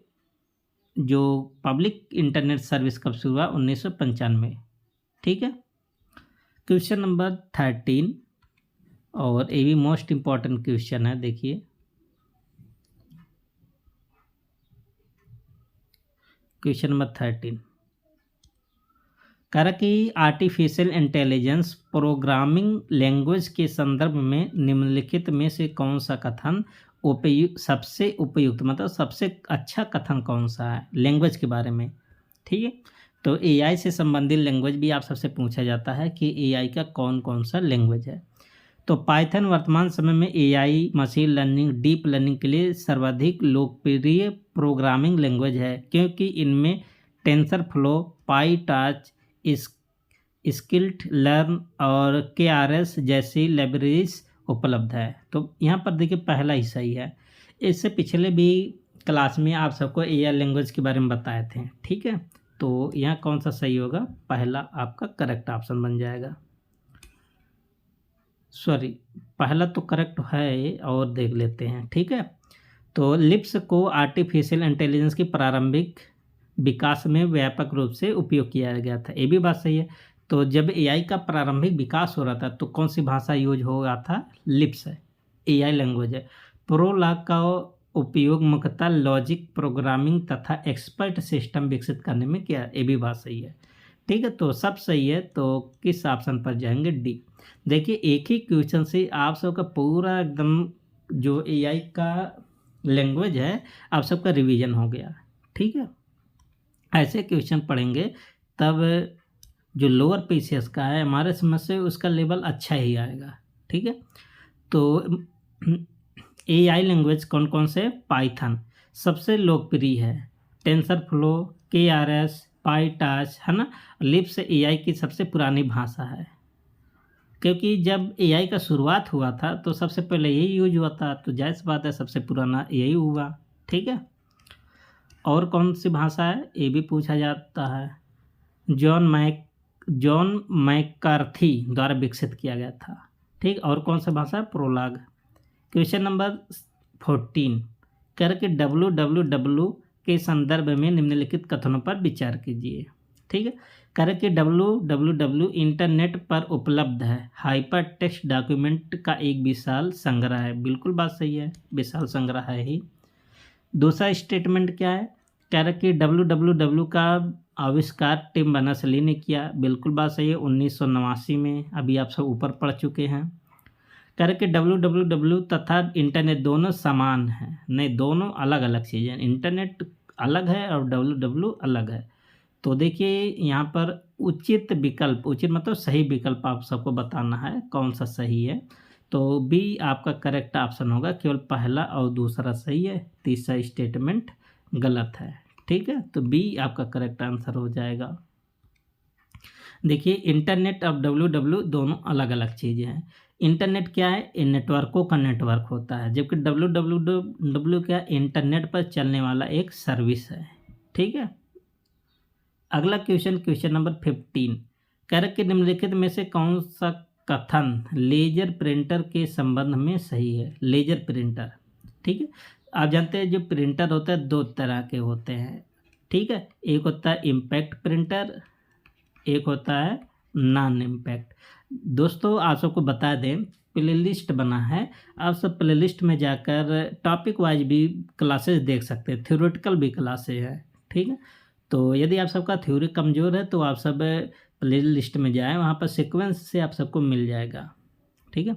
जो पब्लिक इंटरनेट सर्विस कब शुरू हुआ? 1995। ठीक है, क्वेश्चन नंबर 13 और ये भी मोस्ट इम्पॉर्टेंट क्वेश्चन है। देखिए, क्वेश्चन नंबर 13 कह रहा कि आर्टिफिशियल इंटेलिजेंस प्रोग्रामिंग लैंग्वेज के संदर्भ में निम्नलिखित में से कौन सा कथन सबसे उपयुक्त, मतलब सबसे अच्छा कथन कौन सा है लैंग्वेज के बारे में? ठीक है, तो AI से संबंधित लैंग्वेज भी आप सबसे पूछा जाता है कि AI का कौन कौन सा लैंग्वेज है। तो पाइथन वर्तमान समय में AI, machine learning, deep learning के लिए सर्वाधिक लोकप्रिय प्रोग्रामिंग लैंग्वेज है, क्योंकि इनमें टेंसरफ्लो, पाईटार्च, स्किल्ड लर्न और KRS जैसी लाइब्रेरीज उपलब्ध है। तो यहाँ पर देखिए पहला ही सही है। इससे पिछले भी क्लास में आप सबको AI लैंग्वेज के बारे में बताए थे। ठीक है, तो यहाँ कौन सा सही होगा? पहला आपका करेक्ट ऑप्शन बन जाएगा। सॉरी, पहला तो करेक्ट है और देख लेते हैं। ठीक है, तो लिप्स को आर्टिफिशियल इंटेलिजेंस की प्रारंभिक विकास में व्यापक रूप से उपयोग किया गया था। ये भी बात सही है। तो जब AI का प्रारंभिक विकास हो रहा था तो कौन सी भाषा यूज हो रहा था? लिप्स है, AI लैंग्वेज है। प्रोलॉग का उपयोग मुख्यतः लॉजिक प्रोग्रामिंग तथा एक्सपर्ट सिस्टम विकसित करने में किया। ये भी बात सही है। ठीक है, तो सब सही है। तो किस ऑप्शन पर जाएंगे? डी। देखिए, एक ही क्वेश्चन से आप सबका पूरा एकदम जो AI का लैंग्वेज है आप सबका रिवीजन हो गया। ठीक है, ऐसे क्वेश्चन पढ़ेंगे तब जो लोअर PCS का है हमारे समझ से उसका लेवल अच्छा ही आएगा। ठीक है, तो AI लैंग्वेज कौन कौन से? पाइथन सबसे लोकप्रिय है, टेंसरफ्लो, KRS, पाईटाच है ना, लिप्स एआई की सबसे पुरानी भाषा है, क्योंकि जब एआई का शुरुआत हुआ था तो सबसे पहले यही यूज हुआ था, तो जाहिर सी बात है सबसे पुराना यही हुआ। ठीक है, और कौन सी भाषा है ये भी पूछा जाता है। जॉन मैकार्थी द्वारा विकसित किया गया था। ठीक, और कौन सा भाषा है, प्रोलाग। क्वेश्चन नंबर 14, करके www के संदर्भ में निम्नलिखित कथनों पर विचार कीजिए। ठीक है, करके www इंटरनेट पर उपलब्ध है हाइपर टेक्स्ट डॉक्यूमेंट का एक विशाल संग्रह है। बिल्कुल बात सही है, विशाल संग्रह है ही। दूसरा स्टेटमेंट क्या है, करके www का आविष्कार टिम बर्नर्स-ली ने किया। बिल्कुल बात सही है, 1989 में। अभी आप सब ऊपर पढ़ चुके हैं। करके www तथा इंटरनेट दोनों समान हैं, नहीं दोनों अलग अलग चीज़ें हैं। इंटरनेट अलग है और www अलग है। तो देखिए यहाँ पर उचित विकल्प, उचित मतलब सही विकल्प आप सबको बताना है कौन सा सही है। तो बी आपका करेक्ट ऑप्शन होगा, केवल पहला और दूसरा सही है, तीसरा स्टेटमेंट गलत है। ठीक है, तो बी आपका करेक्ट आंसर हो जाएगा। देखिए इंटरनेट और www दोनों अलग अलग चीज़ें हैं। इंटरनेट क्या है, ये नेटवर्कों का नेटवर्क होता है, जबकि www क्या, इंटरनेट पर चलने वाला एक सर्विस है। ठीक है, अगला क्वेश्चन नंबर 15, करके निम्नलिखित में से कौन सा कथन लेजर प्रिंटर के संबंध में सही है। लेजर प्रिंटर, ठीक है, आप जानते हैं जो प्रिंटर होता है दो तरह के होते हैं। ठीक है, एक होता है इम्पैक्ट प्रिंटर, एक होता है नॉन इम्पैक्ट। दोस्तों आप सबको बता दें, प्लेलिस्ट बना है, आप सब प्लेलिस्ट में जाकर टॉपिक वाइज भी क्लासेस देख सकते हैं, थ्योरेटिकल भी क्लासेस हैं। ठीक है, तो यदि आप सबका थ्योरी कमज़ोर है तो आप सब प्ले लिस्ट में जाएँ, वहाँ पर सीक्वेंस से आप सबको मिल जाएगा। ठीक है,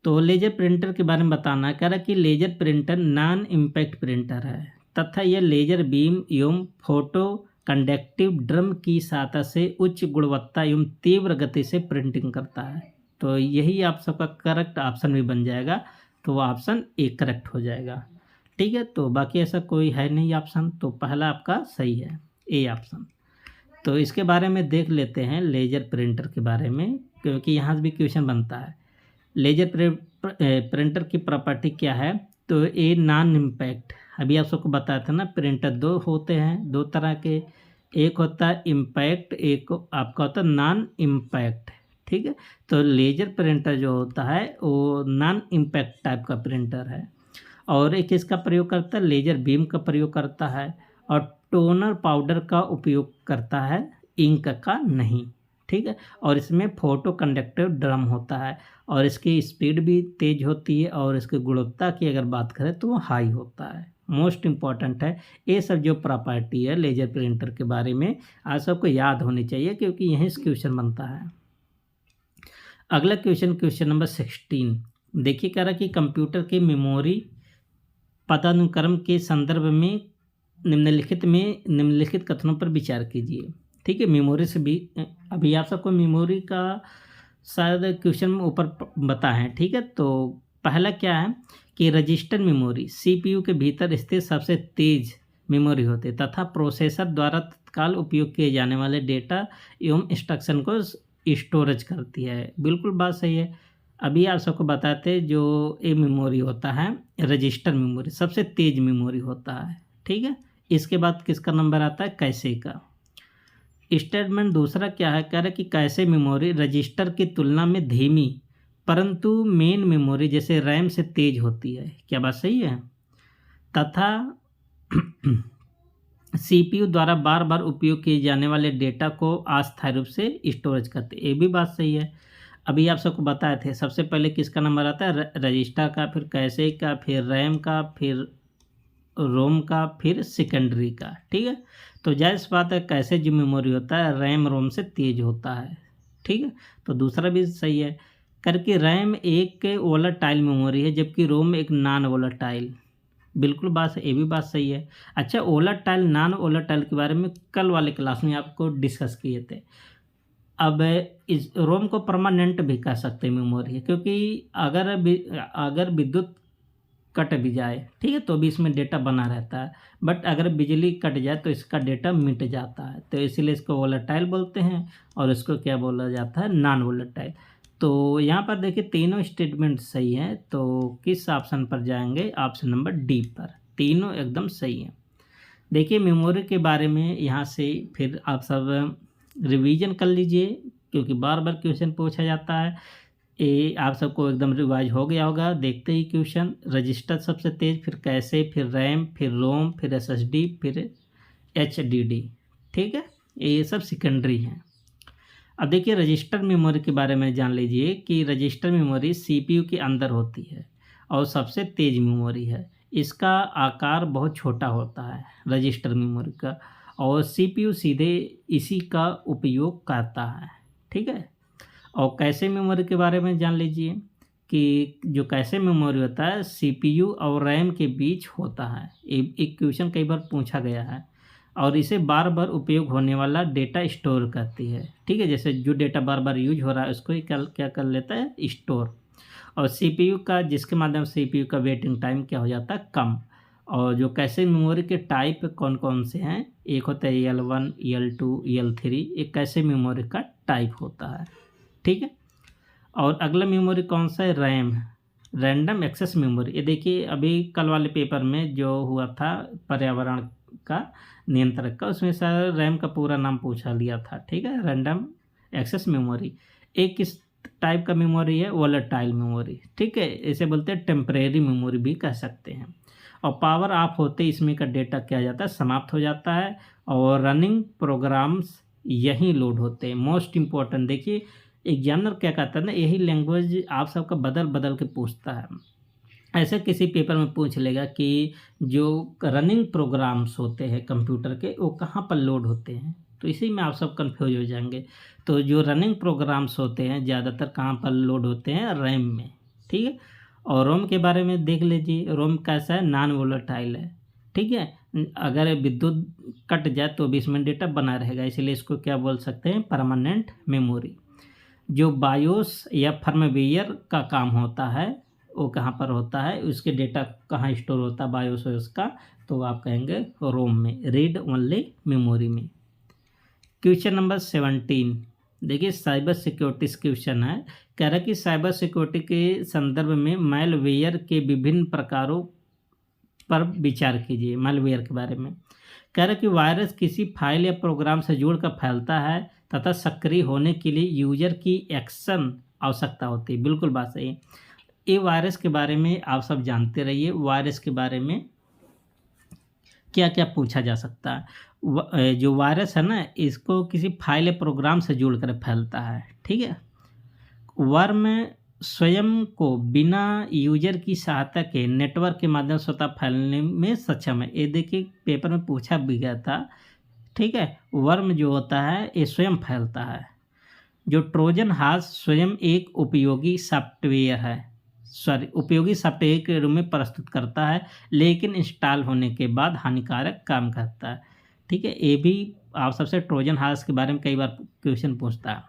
तो लेजर प्रिंटर के बारे में बताना है। कह रहा कि laser printer non impact printer है तथा यह लेजर बीम एवं फोटो कंडक्टिव ड्रम की सहायता से उच्च गुणवत्ता एवं तीव्र गति से प्रिंटिंग करता है। तो यही आप सबका करेक्ट ऑप्शन भी बन जाएगा, तो वो ऑप्शन ए करेक्ट हो जाएगा। ठीक है, तो बाकी ऐसा कोई है नहीं ऑप्शन, तो पहला आपका सही है, ए ऑप्शन। तो इसके बारे में देख लेते हैं लेजर प्रिंटर के बारे में, क्योंकि यहाँ से भी क्वेश्चन बनता है। लेजर प्रिंटर की प्रॉपर्टी क्या है, तो ए नॉन इम्पैक्ट, अभी आप सबको बताया था ना, प्रिंटर दो होते हैं, दो तरह के, एक होता है इम्पैक्ट, एक आपका होता है नॉन इम्पैक्ट। ठीक है, तो लेजर प्रिंटर जो होता है वो नॉन इम्पैक्ट टाइप का प्रिंटर है, और एक इसका प्रयोग करता है, लेजर बीम का प्रयोग करता है, और टोनर पाउडर का उपयोग करता है, इंक का नहीं। ठीक है, और इसमें फोटो कंडक्टिव ड्रम होता है, और इसकी स्पीड भी तेज़ होती है, और इसकी गुणवत्ता की अगर बात करें तो वो हाई होता है। मोस्ट इम्पॉर्टेंट है ये सब जो प्रॉपर्टी है लेजर प्रिंटर के बारे में, आप सबको याद होनी चाहिए, क्योंकि यहीं से क्वेश्चन बनता है। अगला क्वेश्चन नंबर 16, देखिए कह रहा कि कंप्यूटर के मेमोरी पदानुक्रम के संदर्भ में निम्नलिखित कथनों पर विचार कीजिए। ठीक है, मेमोरी से भी अभी आप सबको मेमोरी का शायद क्वेश्चन में ऊपर बता है। ठीक है, तो पहला क्या है कि रजिस्टर मेमोरी सीपीयू के भीतर स्थित सबसे तेज मेमोरी होती है तथा प्रोसेसर द्वारा तत्काल उपयोग किए जाने वाले डेटा एवं इंस्ट्रक्शन को स्टोरेज करती है। बिल्कुल बात सही है। अभी आप सबको बताते जो ये मेमोरी होता है रजिस्टर मेमोरी सबसे तेज मेमोरी होता है। ठीक है, इसके बाद किसका नंबर आता है, कैसे का। स्टेटमेंट दूसरा क्या है, कह रहा है कि कैसे मेमोरी रजिस्टर की तुलना में धीमी परंतु मेन मेमोरी जैसे रैम से तेज होती है। क्या बात सही है, तथा सीपीयू द्वारा बार बार उपयोग किए जाने वाले डेटा को अस्थायी रूप से स्टोरेज करते, ये भी बात सही है। अभी आप सबको बताए थे सबसे पहले किसका नंबर आता है, रजिस्टर का, फिर कैसे का, फिर रैम का, फिर रोम का, फिर सेकेंडरी का। ठीक है, तो जाहिर सी बात है कैसे जो मेमोरी होता है रैम रोम से तेज होता है। ठीक है, तो दूसरा भी सही है, करके रैम एक वोलेटाइल मेमोरी है जबकि रोम एक नॉन वोलेटाइल। बिल्कुल बात है, ये भी बात सही है। अच्छा, वोलेटाइल नॉन वोलेटाइल के बारे में कल वाले क्लास में आपको डिस्कस किए थे। अब इस रोम को परमानेंट भी कह सकते हैं मेमोरी है, क्योंकि अगर विद्युत कट भी जाए, ठीक है, तो भी इसमें डेटा बना रहता है। बट अगर बिजली कट जाए तो इसका डेटा मिट जाता है, तो इसीलिए इसको वोलेटाइल बोलते हैं और इसको क्या बोला जाता है, नॉन वोलेटाइल। तो यहाँ पर देखिए तीनों स्टेटमेंट सही हैं, तो किस ऑप्शन पर जाएंगे, ऑप्शन नंबर डी पर, तीनों एकदम सही हैं। देखिए मेमोरी के बारे में यहाँ से फिर आप सब रिवीजन कर लीजिए, क्योंकि बार बार क्वेश्चन पूछा जाता है। ये आप सबको एकदम रिवाइज हो गया होगा देखते ही क्वेश्चन। रजिस्टर सबसे तेज, फिर कैसे, फिर रैम, फिर रोम, फिर एसएसडी, फिर एचडीडी, ठीक है, ये सब सेकेंडरी हैं। अब देखिए रजिस्टर मेमोरी के बारे में जान लीजिए कि रजिस्टर मेमोरी सीपीयू के अंदर होती है और सबसे तेज मेमोरी है। इसका आकार बहुत छोटा होता है रजिस्टर मेमोरी का, और सीपीयू सीधे इसी का उपयोग करता है, ठीक है। और कैशे मेमोरी के बारे में जान लीजिए कि जो कैशे मेमोरी होता है सीपीयू और रैम के बीच होता है। एक क्वेश्चन कई बार पूछा गया है, और इसे बार बार उपयोग होने वाला डेटा स्टोर करती है, ठीक है। जैसे जो डेटा बार बार यूज हो रहा है उसको ही क्या कर लेता है, स्टोर। और सीपीयू का, जिसके माध्यम से सीपीयू का वेटिंग टाइम क्या हो जाता है, कम। और जो कैशे मेमोरी के टाइप कौन कौन से हैं, एक होता है L1, L2, L3, एक कैशे मेमोरी का टाइप होता है, ठीक है। और अगला मेमोरी कौन सा है, रैम, रैंडम एक्सेस मेमोरी। ये देखिए अभी कल वाले पेपर में जो हुआ था पर्यावरण का नियंत्रक का, उसमें सर रैम का पूरा नाम पूछा लिया था, ठीक है, रैंडम एक्सेस मेमोरी। एक किस टाइप का मेमोरी है, वोलेटाइल मेमोरी, ठीक है, इसे बोलते हैं टेम्परेरी मेमोरी भी कह सकते हैं। और पावर ऑफ होते ही इसमें का डेटा क्या जाता है, समाप्त हो जाता है, और रनिंग प्रोग्राम्स यहीं लोड होते हैं। मोस्ट इम्पोर्टेंट देखिए एग्जामिनर क्या कहता है ना, यही लैंग्वेज आप सबका बदल बदल के पूछता है। ऐसे किसी पेपर में पूछ लेगा कि जो रनिंग प्रोग्राम्स होते हैं कंप्यूटर के वो कहाँ पर लोड होते हैं, तो इसी में आप सब कंफ्यूज हो जाएंगे। तो जो रनिंग प्रोग्राम्स होते हैं ज़्यादातर कहाँ पर लोड होते हैं, रैम में, ठीक है। और रोम के बारे में देख लीजिए, रोम कैसा है, नॉन वोलेटाइल है, ठीक है। अगर विद्युत कट जाए तो भी इसमें डेटा बना रहेगा, इसलिए इसको क्या बोल सकते हैं, परमानेंट मेमोरी। जो बायोस या फर्मवेयर का काम होता है वो कहाँ पर होता है, उसके डेटा कहाँ स्टोर होता है बायोस का, तो आप कहेंगे रोम में, रीड ओनली मेमोरी में। क्वेश्चन नंबर 17 देखिए साइबर सिक्योरिटी क्वेश्चन है। कह रहा है कि साइबर सिक्योरिटी के संदर्भ में मैलवेयर के विभिन्न प्रकारों पर विचार कीजिए। मैलवेयर के बारे में कह रहा है कि वायरस किसी फाइल या प्रोग्राम से जुड़कर फैलता है तथा सक्रिय होने के लिए यूजर की एक्शन आवश्यकता होती है। बिल्कुल बात सही है। ये वायरस के बारे में आप सब जानते रहिए, वायरस के बारे में क्या क्या पूछा जा सकता है। जो वायरस है ना, इसको किसी फाइल या प्रोग्राम से जुड़कर फैलता है, ठीक है। वर्म स्वयं को बिना यूजर की सहायता के नेटवर्क के माध्यम से स्वतः फैलने में सक्षम है। ये देखिए पेपर में पूछा भी गया था, ठीक है। वर्म जो होता है ये स्वयं फैलता है। जो ट्रोजन हॉर्स स्वयं एक उपयोगी सॉफ्टवेयर है, उपयोगी सॉफ्टवेयर के रूप में प्रस्तुत करता है, लेकिन इंस्टॉल होने के बाद हानिकारक काम करता है, ठीक है। ये भी आप सबसे ट्रोजन हॉर्स के बारे में कई बार क्वेश्चन पूछता है।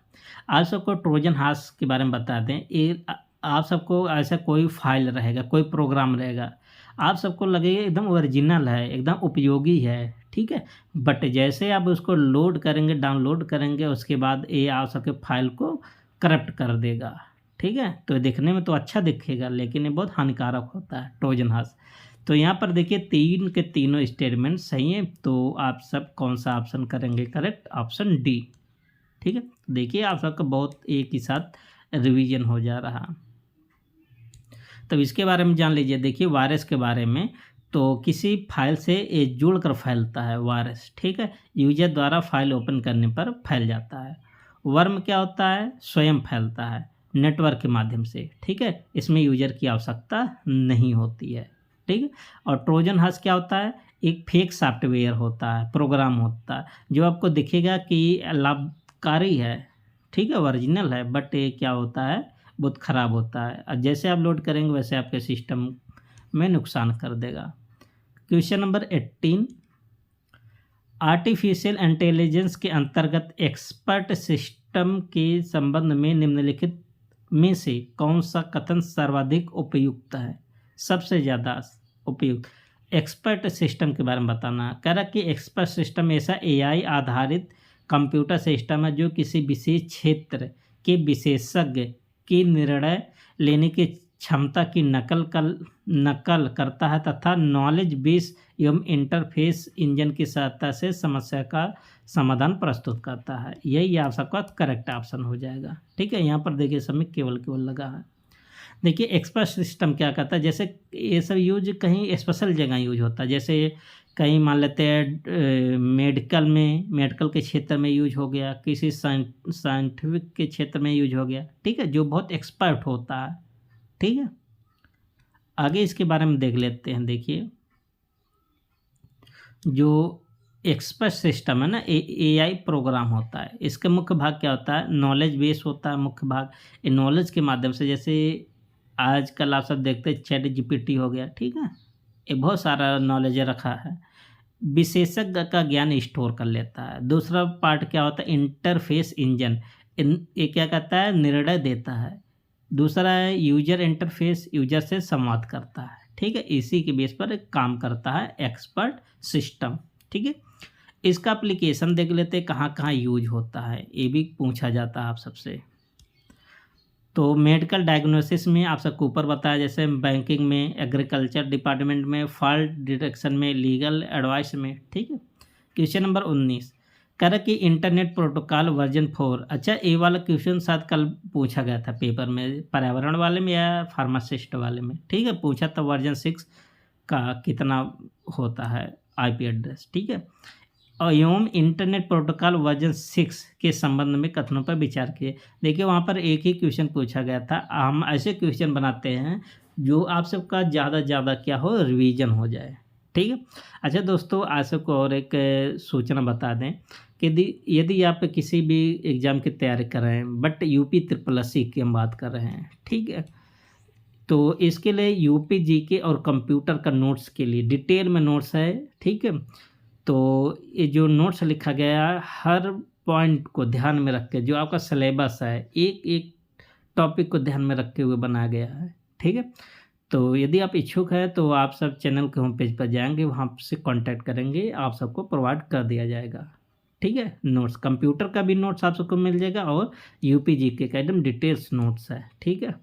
आप सबको ट्रोजन हॉर्स के बारे में बता दें, ये आप सबको ऐसा कोई फाइल रहेगा, कोई प्रोग्राम रहेगा, आप सबको लगेगा एकदम ओरिजिनल है, एकदम उपयोगी है, ठीक है। बट जैसे आप उसको लोड करेंगे, डाउनलोड करेंगे, उसके बाद ये आप सबके फाइल को करप्ट कर देगा, ठीक है। तो देखने में तो अच्छा दिखेगा लेकिन ये बहुत हानिकारक होता है ट्रोजन हॉर्स। तो यहाँ पर देखिए तीन के तीनों स्टेटमेंट सही है, तो आप सब कौन सा ऑप्शन करेंगे करेक्ट, ऑप्शन डी, ठीक है। देखिए आप सबका बहुत एक ही साथ रिवीजन हो जा रहा। तब इसके बारे में जान लीजिए। देखिए वायरस के बारे में, तो किसी फाइल से ये जुड़कर फैलता है वायरस, ठीक है। यूजर द्वारा फाइल ओपन करने पर फैल जाता है। वर्म क्या होता है, स्वयं फैलता है नेटवर्क के माध्यम से, ठीक है। इसमें यूजर की आवश्यकता नहीं होती है, ठीक है। और ट्रोजन हॉर्स क्या होता है, एक फेक सॉफ्टवेयर होता है, प्रोग्राम होता है, जो आपको दिखेगा कि लाभकारी है, ठीक है, ओरिजिनल है, बट ये क्या होता है, बहुत ख़राब होता है। और जैसे आप लोड करेंगे वैसे आपके सिस्टम में नुकसान कर देगा। क्वेश्चन नंबर 18 आर्टिफिशियल इंटेलिजेंस के अंतर्गत एक्सपर्ट सिस्टम के संबंध में निम्नलिखित में से कौन सा कथन सर्वाधिक उपयुक्त है। सबसे ज़्यादा उपयुक्त। एक्सपर्ट सिस्टम के बारे में बताना, कह रहा कि एक्सपर्ट सिस्टम ऐसा एआई आधारित कंप्यूटर सिस्टम है जो किसी विशेष क्षेत्र के विशेषज्ञ की निर्णय लेने की क्षमता की नकल करता है तथा नॉलेज बेस एवं इंटरफेस इंजन की सहायता से समस्या का समाधान प्रस्तुत करता है। यही आप सबका करेक्ट ऑप्शन हो जाएगा। ठीक है, यहाँ पर देखिए सब में केवल केवल लगा है। देखिए एक्सपर्ट सिस्टम क्या करता है, जैसे ये सब यूज कहीं स्पेशल जगह यूज होता है, जैसे कहीं मान लेते हैं मेडिकल के क्षेत्र में यूज हो गया, किसी साइंटिफिक के क्षेत्र में यूज हो गया। ठीक है, जो बहुत एक्सपर्ट होता है। ठीक है, आगे इसके बारे में देख लेते हैं। देखिए जो एक्सपर्ट सिस्टम है ना, एआई प्रोग्राम होता है, इसका मुख्य भाग क्या होता है, नॉलेज बेस होता है मुख्य भाग। ये नॉलेज के माध्यम से, जैसे आजकल आप सब देखते हैं चैट जीपीटी हो गया। ठीक है, ये बहुत सारा नॉलेज रखा है, विशेषज्ञ का ज्ञान स्टोर कर लेता है। दूसरा पार्ट क्या होता है, इंटरफेस इंजन, ये क्या कहता है, निर्णय देता है। दूसरा है यूजर इंटरफेस, यूजर से संवाद करता है। ठीक है, इसी के बेस पर काम करता है एक्सपर्ट सिस्टम। ठीक है, इसका एप्लीकेशन देख लेते हैं कहाँ कहाँ यूज होता है, ये भी पूछा जाता है आप सबसे। तो मेडिकल डायग्नोसिस में आप सबको ऊपर बताया, जैसे बैंकिंग में, एग्रीकल्चर डिपार्टमेंट में, फॉल्ट डिटेक्शन में, लीगल एडवाइस में। ठीक है, क्वेश्चन नंबर 19 कह रहा कि इंटरनेट प्रोटोकॉल वर्जन 4। अच्छा, ये वाला क्वेश्चन शायद कल पूछा गया था पेपर में, पर्यावरण वाले में या फार्मासिस्ट वाले में। ठीक है, पूछा था वर्जन 6 का कितना होता है आईपी एड्रेस। ठीक है, और एवं इंटरनेट प्रोटोकॉल वर्जन 6 के संबंध में कथनों पर विचार किए। देखिए वहाँ पर एक ही क्वेश्चन पूछा गया था। हम ऐसे क्वेश्चन बनाते हैं जो आप सबका ज़्यादा क्या हो, रिवीजन हो जाए। ठीक है, अच्छा दोस्तों, आज सबको और एक सूचना बता दें कि यदि आप किसी भी एग्ज़ाम की तैयारी कर रहे हैं, बट यूपी SSSC की हम बात कर रहे हैं। ठीक है, तो इसके लिए यूपी जीके और कंप्यूटर का नोट्स के लिए डिटेल में नोट्स है। ठीक है, तो ये जो नोट्स लिखा गया है, हर पॉइंट को ध्यान में रख के, जो आपका सिलेबस है, एक एक टॉपिक को ध्यान में रखते हुए बनाया गया है। ठीक है, तो यदि आप इच्छुक हैं तो आप सब चैनल के होम पेज पर जाएंगे, वहाँ से कांटेक्ट करेंगे, आप सबको प्रोवाइड कर दिया जाएगा। ठीक है, नोट्स कंप्यूटर का भी नोट्स आप सबको मिल जाएगा और यूपी जीके का एकदम डिटेल्स नोट्स है। ठीक है,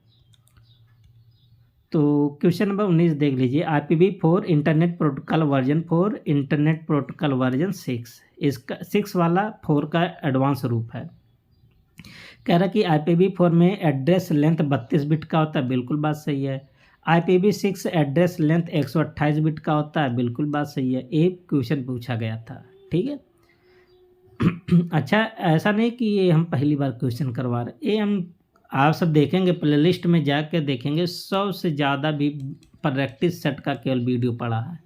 तो क्वेश्चन नंबर 19 देख लीजिए, IPv4 internet protocol version 4, internet protocol version 6। इसका 6 वाला 4 का एडवांस रूप है। कह रहा कि IPv4 में एड्रेस लेंथ 32 बिट का होता है, बिल्कुल बात सही है। IPv6 एड्रेस लेंथ 128 बिट का होता है, बिल्कुल बात सही है। एक क्वेश्चन पूछा गया था। ठीक है, अच्छा ऐसा नहीं कि ये हम पहली बार क्वेश्चन करवा रहे, ये हम आप सब देखेंगे प्लेलिस्ट में जाकर देखेंगे, 100 से ज़्यादा भी प्रैक्टिस सेट का केवल वीडियो पड़ा है।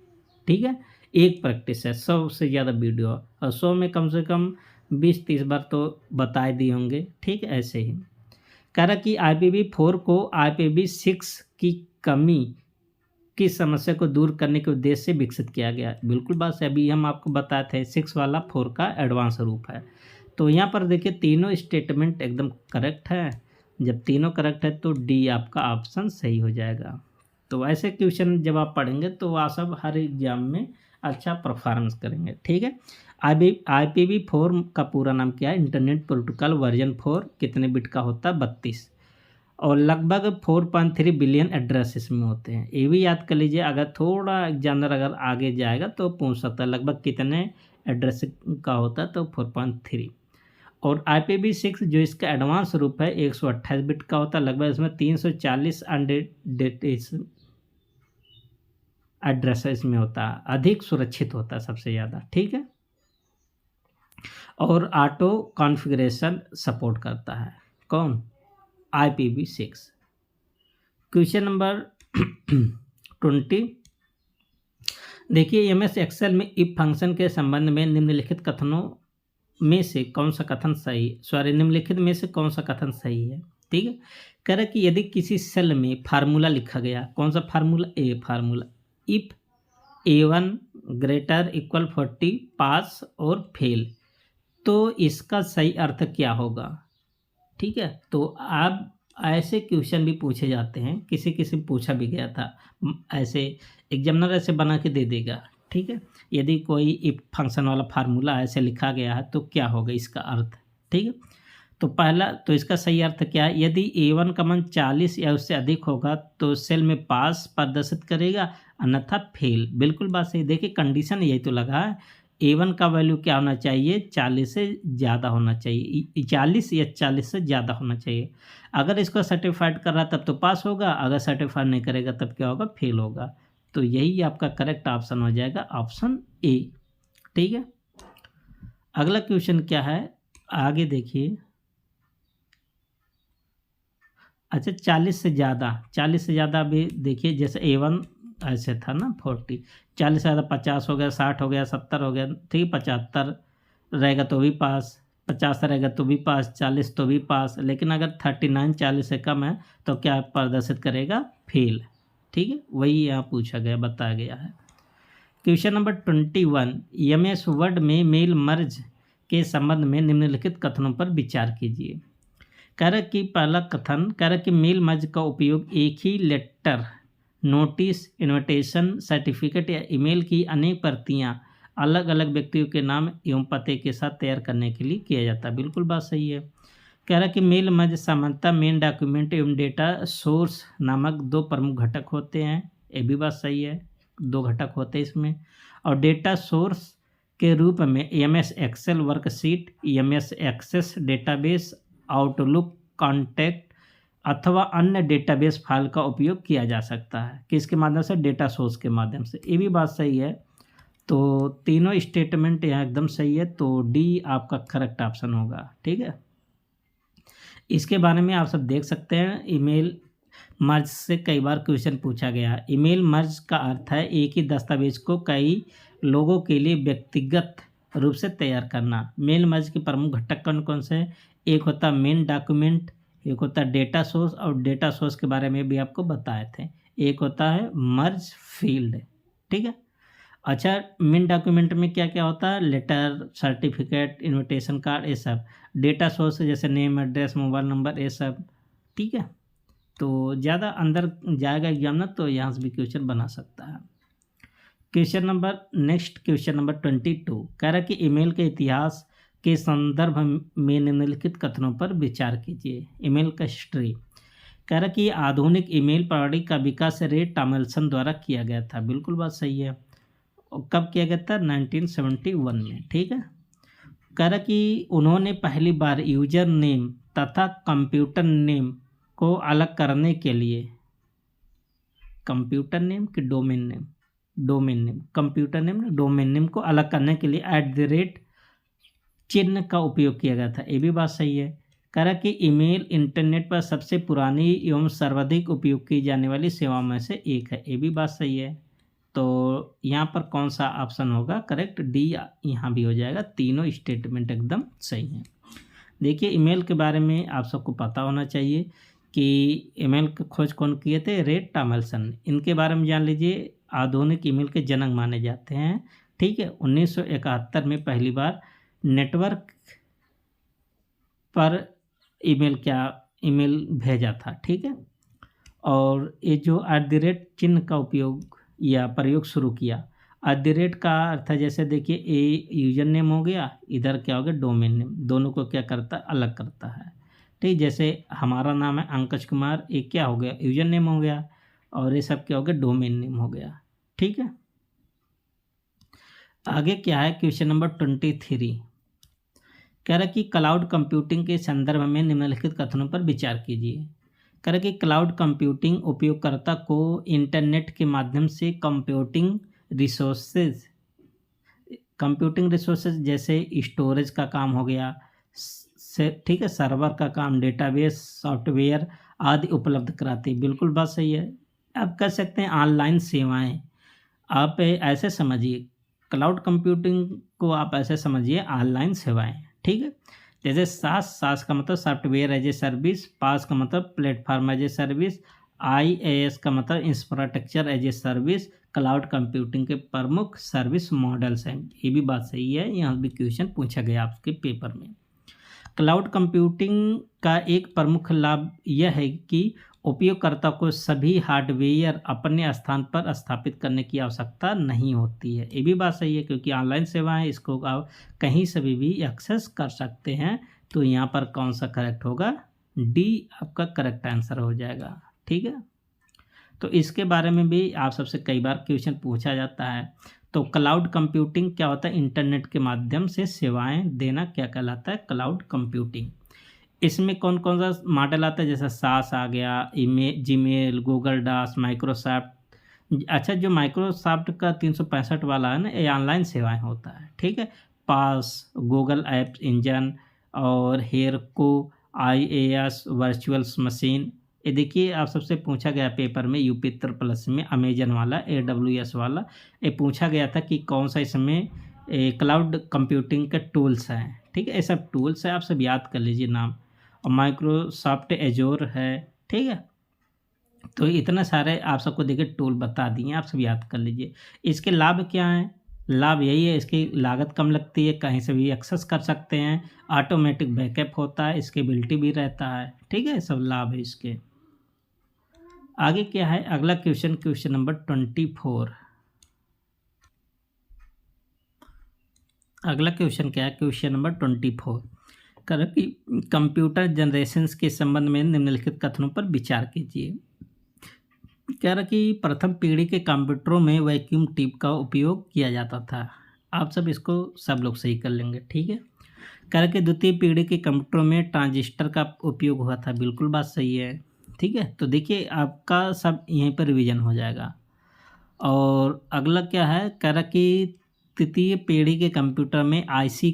ठीक है, एक प्रैक्टिस है, 100 से ज़्यादा वीडियो, और 100 में कम से कम 20-30 बार तो बताए दिए होंगे। ठीक है, ऐसे ही कह रहा कि IPv4 को IPv6 की कमी की समस्या को दूर करने के उद्देश्य से विकसित किया गया। बिल्कुल बात से अभी हम आपको बताए थे, 6 वाला 4 का एडवांस रूप है। तो यहाँ पर देखिए तीनों स्टेटमेंट एकदम करेक्ट है। जब तीनों करेक्ट है तो डी आपका ऑप्शन सही हो जाएगा। तो ऐसे क्वेश्चन जब आप पढ़ेंगे तो आप सब हर एग्जाम में अच्छा परफॉर्मेंस करेंगे। ठीक है, IPv4 का पूरा नाम क्या है, इंटरनेट प्रोटोकॉल वर्जन 4, कितने बिट का होता है, 32, और लगभग 4.3 बिलियन एड्रेस इसमें होते हैं। ये भी याद कर लीजिए, अगर थोड़ा एग्जामिनर अगर आगे जाएगा तो पूछ सकता है लगभग कितने एड्रेस का होता है, तो 4.3। और IPv6 जो इसका एडवांस रूप है 128 बिट का होता है, लगभग इसमें 340 अनडेटेड एड्रेस इसमें होता है, अधिक सुरक्षित होता है सबसे ज़्यादा। ठीक है, और ऑटो कॉन्फ़िगरेशन सपोर्ट करता है, कौन, IPv6। क्वेश्चन नंबर 20 देखिए, MS एक्सेल में इफ फंक्शन के संबंध में निम्नलिखित कथनों में से कौन सा कथन सही, निम्नलिखित में से कौन सा कथन सही है। ठीक है, कह रहा कि यदि किसी सेल में फार्मूला लिखा गया, कौन सा formula, formula if A1 greater equal 40 पास और फेल, तो इसका सही अर्थ क्या होगा। ठीक है, तो आप ऐसे क्वेश्चन भी पूछे जाते हैं, किसी किसी में पूछा भी गया था। ऐसे एग्जामिनर ऐसे बना के दे देगा, ठीक है। यदि कोई इफ फंक्शन वाला फार्मूला ऐसे लिखा गया है तो क्या होगा इसका अर्थ, ठीक है। तो पहला तो इसका सही अर्थ क्या है, यदि A1 का मान 40 या उससे अधिक होगा तो सेल में पास प्रदर्शित करेगा, अन्यथा फेल। बिल्कुल बात सही। देखिए कंडीशन यही तो लगा है, A1 का वैल्यू क्या होना चाहिए, 40 से ज़्यादा होना चाहिए, 40 या 40 से ज़्यादा होना चाहिए। अगर इसको सर्टिफाइड कर रहा तब तो पास होगा, अगर सर्टिफाइड नहीं करेगा तब क्या होगा, फेल होगा। तो यही आपका करेक्ट ऑप्शन हो जाएगा, ऑप्शन ए, ठीक है। अगला क्वेश्चन क्या है, आगे देखिए। अच्छा 40 से ज़्यादा, 40 से ज़्यादा अभी देखिए, जैसे A1 ऐसे था ना 40, 40 से ज़्यादा 50 हो गया, 60 हो गया, 70 हो गया, ठीक, 75 रहेगा तो भी पास, 50 रहेगा तो भी पास, 40 तो भी पास। लेकिन अगर 39 40 से कम है तो क्या प्रदर्शित करेगा, फेल, ठीक है। वही यहाँ पूछा गया, बताया गया है। क्वेश्चन नंबर 21, MS वर्ड में मेल मर्ज के संबंध में निम्नलिखित कथनों पर विचार कीजिए। कह रहा कि पहला कथन कह रहा कि मेल मर्ज का उपयोग एक ही लेटर, नोटिस, इनविटेशन, सर्टिफिकेट या ईमेल की अनेक प्रतियां अलग अलग व्यक्तियों के नाम एवं पते के साथ तैयार करने के लिए किया जाता है। बिल्कुल बात सही है। कह रहा कि मेल मर्ज सामान्यतः मेन डॉक्यूमेंट एवं डेटा सोर्स नामक दो प्रमुख घटक होते हैं। ये भी बात सही है, दो घटक होते हैं इसमें। और डेटा सोर्स के रूप में MS Excel worksheet, MS Access database, Outlook, contact अथवा अन्य डेटाबेस फाइल का उपयोग किया जा सकता है। किसके माध्यम से, डेटा सोर्स के माध्यम से। ये भी बात सही है। तो तीनों स्टेटमेंट यहाँ एकदम सही है, तो डी आपका करेक्ट ऑप्शन होगा, ठीक है। इसके बारे में आप सब देख सकते हैं, ईमेल मर्ज से कई बार क्वेश्चन पूछा गया है। ईमेल मर्ज का अर्थ है एक ही दस्तावेज को कई लोगों के लिए व्यक्तिगत रूप से तैयार करना। मेल मर्ज के प्रमुख घटक कौन कौन से हैं, एक होता है मेन डॉक्यूमेंट, एक होता है डेटा सोर्स, और डेटा सोर्स के बारे में भी आपको बताए थे, एक होता है मर्ज फील्ड, ठीक है। अच्छा मेन डॉक्यूमेंट में क्या क्या होता है, लेटर, सर्टिफिकेट, इनविटेशन कार्ड, ये सब। डेटा सोर्स जैसे नेम, एड्रेस, मोबाइल नंबर, ये सब, ठीक है। तो ज़्यादा अंदर जाएगा एग्जामिनर तो यहाँ से भी क्वेश्चन बना सकता है। Question number next, question number 22 कह रहा है कि ईमेल के इतिहास के संदर्भ में निम्नलिखित कथनों पर विचार कीजिए। ईमेल का हिस्ट्री कह रहा है कि आधुनिक ईमेल प्रणाली का विकास रे टॉमलिंसन द्वारा किया गया था। बिल्कुल बात सही है। और कब किया गया था, 1971 में, ठीक है। कह रहा कि उन्होंने पहली बार यूजर नेम तथा कंप्यूटर नेम को अलग करने के लिए, कंप्यूटर नेम कि domain name, domain name, computer name, domain name को अलग करने के लिए @ चिन्ह का उपयोग किया गया था। ये भी बात सही है। कह रहा कि ईमेल इंटरनेट पर सबसे पुरानी एवं सर्वाधिक उपयोग की जाने वाली सेवाओं में से एक है। ये भी बात सही है। तो यहाँ पर कौन सा ऑप्शन होगा करेक्ट, डी यहाँ भी हो जाएगा। तीनों स्टेटमेंट एकदम सही हैं। देखिए ईमेल के बारे में आप सबको पता होना चाहिए कि ईमेल की खोज कौन किए थे, रे टॉमलिंसन। इनके बारे में जान लीजिए। आधुनिक ईमेल के जनक माने जाते हैं, ठीक है। 1971 में पहली बार नेटवर्क पर ईमेल भेजा था, ठीक है। और ये जो @ चिन्ह का उपयोग या प्रयोग शुरू किया। @ का अर्थ है जैसे देखिए ए यूजर नेम हो गया, इधर क्या हो गया डोमेन नेम, दोनों को क्या करता है, अलग करता है, ठीक। जैसे हमारा नाम है अंकज कुमार, एक क्या हो गया यूजर नेम हो गया, और ये सब क्या हो गया डोमेन नेम हो गया, ठीक है। आगे क्या है, क्वेश्चन नंबर 23 कह रहा कि क्लाउड कंप्यूटिंग के संदर्भ में निम्नलिखित कथनों पर विचार कीजिए। कह रहा कि क्लाउड कंप्यूटिंग उपयोगकर्ता को इंटरनेट के माध्यम से कंप्यूटिंग रिसोर्सेज जैसे स्टोरेज का काम हो गया, ठीक है, सर्वर का काम, डेटाबेस, सॉफ्टवेयर आदि उपलब्ध कराती है। बिल्कुल बात सही है। आप कह सकते हैं ऑनलाइन सेवाएं। आप ऐसे समझिए, क्लाउड कंप्यूटिंग को आप ऐसे समझिए ऑनलाइन सेवाएं, ठीक है। जैसे सास का मतलब software as a service, PaaS का मतलब platform as a service, IaaS का मतलब infrastructure as a service, cloud computing के प्रमुख सर्विस मॉडल्स हैं। ये भी बात सही है, यहाँ भी क्वेश्चन पूछा गया आपके पेपर में। क्लाउड कंप्यूटिंग का एक प्रमुख लाभ यह है कि उपयोगकर्ता को सभी हार्डवेयर अपने स्थान पर स्थापित करने की आवश्यकता नहीं होती है। ये भी बात सही है, क्योंकि ऑनलाइन सेवाएं इसको आप कहीं से भी एक्सेस कर सकते हैं। तो यहाँ पर कौन सा करेक्ट होगा? डी आपका करेक्ट आंसर हो जाएगा। ठीक है, तो इसके बारे में भी आप सबसे कई बार क्वेश्चन पूछा जाता है। तो क्लाउड कंप्यूटिंग क्या होता है? इंटरनेट के माध्यम से सेवाएं देना क्या कहलाता है? Cloud computing. इसमें कौन कौन सा मॉडल आता है? जैसे सास आ गया, जीमेल, गूगल डॉक्स, माइक्रोसॉफ्ट। अच्छा, जो माइक्रोसॉफ्ट का 365 वाला है ना, ये ऑनलाइन सेवाएं होता है। ठीक है, पास, गूगल एप्स इंजन और हेरको, IaaS वर्चुअल मशीन। ये देखिए, आप सबसे पूछा गया पेपर में यूपी प्लस में अमेजन वाला, AWS वाला, ये पूछा गया था कि कौन सा इसमें क्लाउड कंप्यूटिंग के टूल्स हैं। ठीक है, ये सब टूल्स है, आप सब याद कर लीजिए नाम। और माइक्रोसॉफ्ट एजोर है। ठीक है, तो इतने सारे आप सबको देखिए टूल बता दिए, आप सब याद कर लीजिए। इसके लाभ क्या हैं? लाभ यही है, इसकी लागत कम लगती है, कहीं से भी एक्सेस कर सकते हैं, ऑटोमेटिक बैकअप होता है, स्केलेबिलिटी भी रहता है। ठीक है, सब लाभ है इसके। आगे क्या है अगला क्वेश्चन? Question number 24। अगला क्वेश्चन क्या है? क्वेश्चन नंबर 24 कर कि कंप्यूटर जनरेशन्स के संबंध में निम्नलिखित कथनों पर विचार कीजिए। कह रहा कि प्रथम पीढ़ी के कंप्यूटरों में वैक्यूम ट्यूब का उपयोग किया जाता था। आप सब इसको सब लोग सही कर लेंगे। ठीक है, कह रहा कि द्वितीय पीढ़ी के कंप्यूटरों में ट्रांजिस्टर का उपयोग हुआ था। बिल्कुल बात सही है। ठीक है, तो देखिए आपका सब यहीं पर रिवीजन हो जाएगा। और अगला क्या है? कह रहा कि तृतीय पीढ़ी के कंप्यूटर में आईसी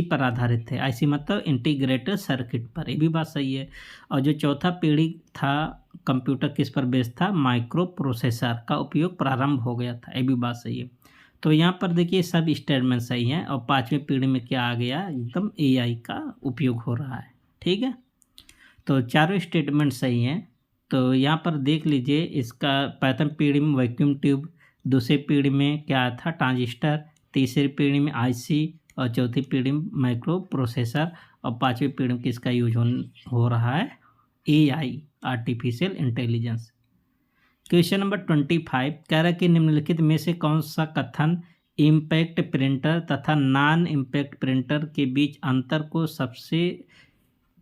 पर आधारित है। आईसी मतलब इंटीग्रेटेड सर्किट पर, ये भी बात सही है। और जो चौथा पीढ़ी था कंप्यूटर किस पर बेस्ड था? माइक्रो प्रोसेसर का उपयोग प्रारंभ हो गया था, ये भी बात सही है। तो यहाँ पर देखिए सब स्टेटमेंट सही हैं। और पाँचवीं पीढ़ी में क्या आ गया? एकदम AI का उपयोग हो रहा है। ठीक है, तो चारों स्टेटमेंट सही हैं। तो यहाँ पर देख लीजिए, इसका प्रथम पीढ़ी में वैक्यूम ट्यूब, दूसरी पीढ़ी में क्या था? ट्रांजिस्टर, तीसरी पीढ़ी में आईसी, और चौथी पीढ़ी में माइक्रो प्रोसेसर, और पांचवी पीढ़ी में किसका यूज हो रहा है? AI, artificial intelligence. Question number 25 कह रहा है कि निम्नलिखित में से कौन सा कथन इम्पैक्ट प्रिंटर तथा नॉन इम्पैक्ट प्रिंटर के बीच अंतर को सबसे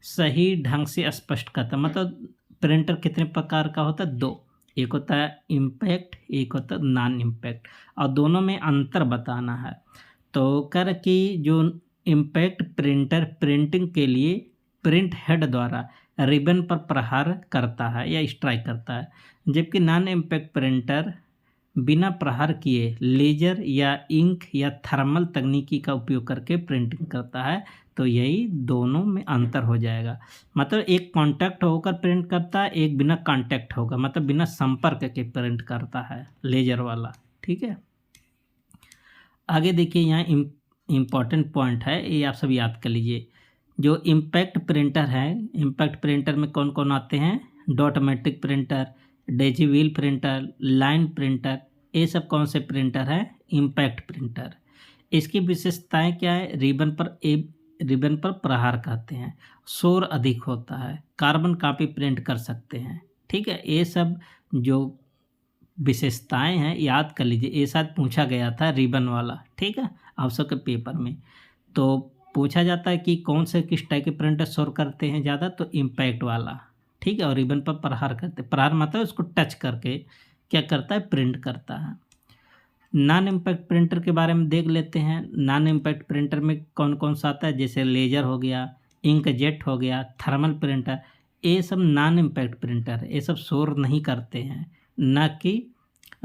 सही ढंग से स्पष्ट करता है? मतलब प्रिंटर कितने प्रकार का होता है? दो, एक होता है इम्पैक्ट, एक होता है नॉन इम्पैक्ट, और दोनों में अंतर बताना है। तो कर कि जो इम्पैक्ट प्रिंटर प्रिंटिंग के लिए प्रिंट हेड द्वारा रिबन पर प्रहार करता है या स्ट्राइक करता है, जबकि नॉन इम्पैक्ट प्रिंटर बिना प्रहार किए लेजर या इंक या थर्मल तकनीकी का उपयोग करके प्रिंटिंग करता है। तो यही दोनों में अंतर हो जाएगा। मतलब एक कांटेक्ट होकर प्रिंट करता है, एक बिना कांटेक्ट होगा, मतलब बिना संपर्क के प्रिंट करता है, लेजर वाला। ठीक है, आगे देखिए यहाँ इम्पॉर्टेंट पॉइंट है, ये आप सब याद कर लीजिए। जो इम्पैक्ट प्रिंटर है, इम्पैक्ट प्रिंटर में कौन कौन आते हैं? डॉटमेट्रिक प्रिंटर, डेजीव्हील प्रिंटर, लाइन प्रिंटर, ये सब कौन से प्रिंटर है? Impact printer. इसकी विशेषताएं क्या है? रिबन पर प्रहार करते हैं, शोर अधिक होता है, कार्बन कॉपी प्रिंट कर सकते हैं। ठीक है, ये सब जो विशेषताएं हैं याद कर लीजिए। ये शायद पूछा गया था रिबन वाला। ठीक है, आप सबके पेपर में तो पूछा जाता है कि कौन से किस टाइप के प्रिंटर शोर करते हैं ज़्यादा? तो इम्पैक्ट वाला। ठीक है, और रिबन पर प्रहार करते, प्रहार मतलब उसको टच करके क्या करता है? प्रिंट करता है। नॉन इम्पैक्ट प्रिंटर के बारे में देख लेते हैं। नॉन इम्पैक्ट प्रिंटर में कौन कौन सा आता है? जैसे लेजर हो गया, इंकजेट हो गया, थर्मल प्रिंटर, ये सब नॉन इम्पैक्ट प्रिंटर है। ये सब शोर नहीं करते हैं, न कि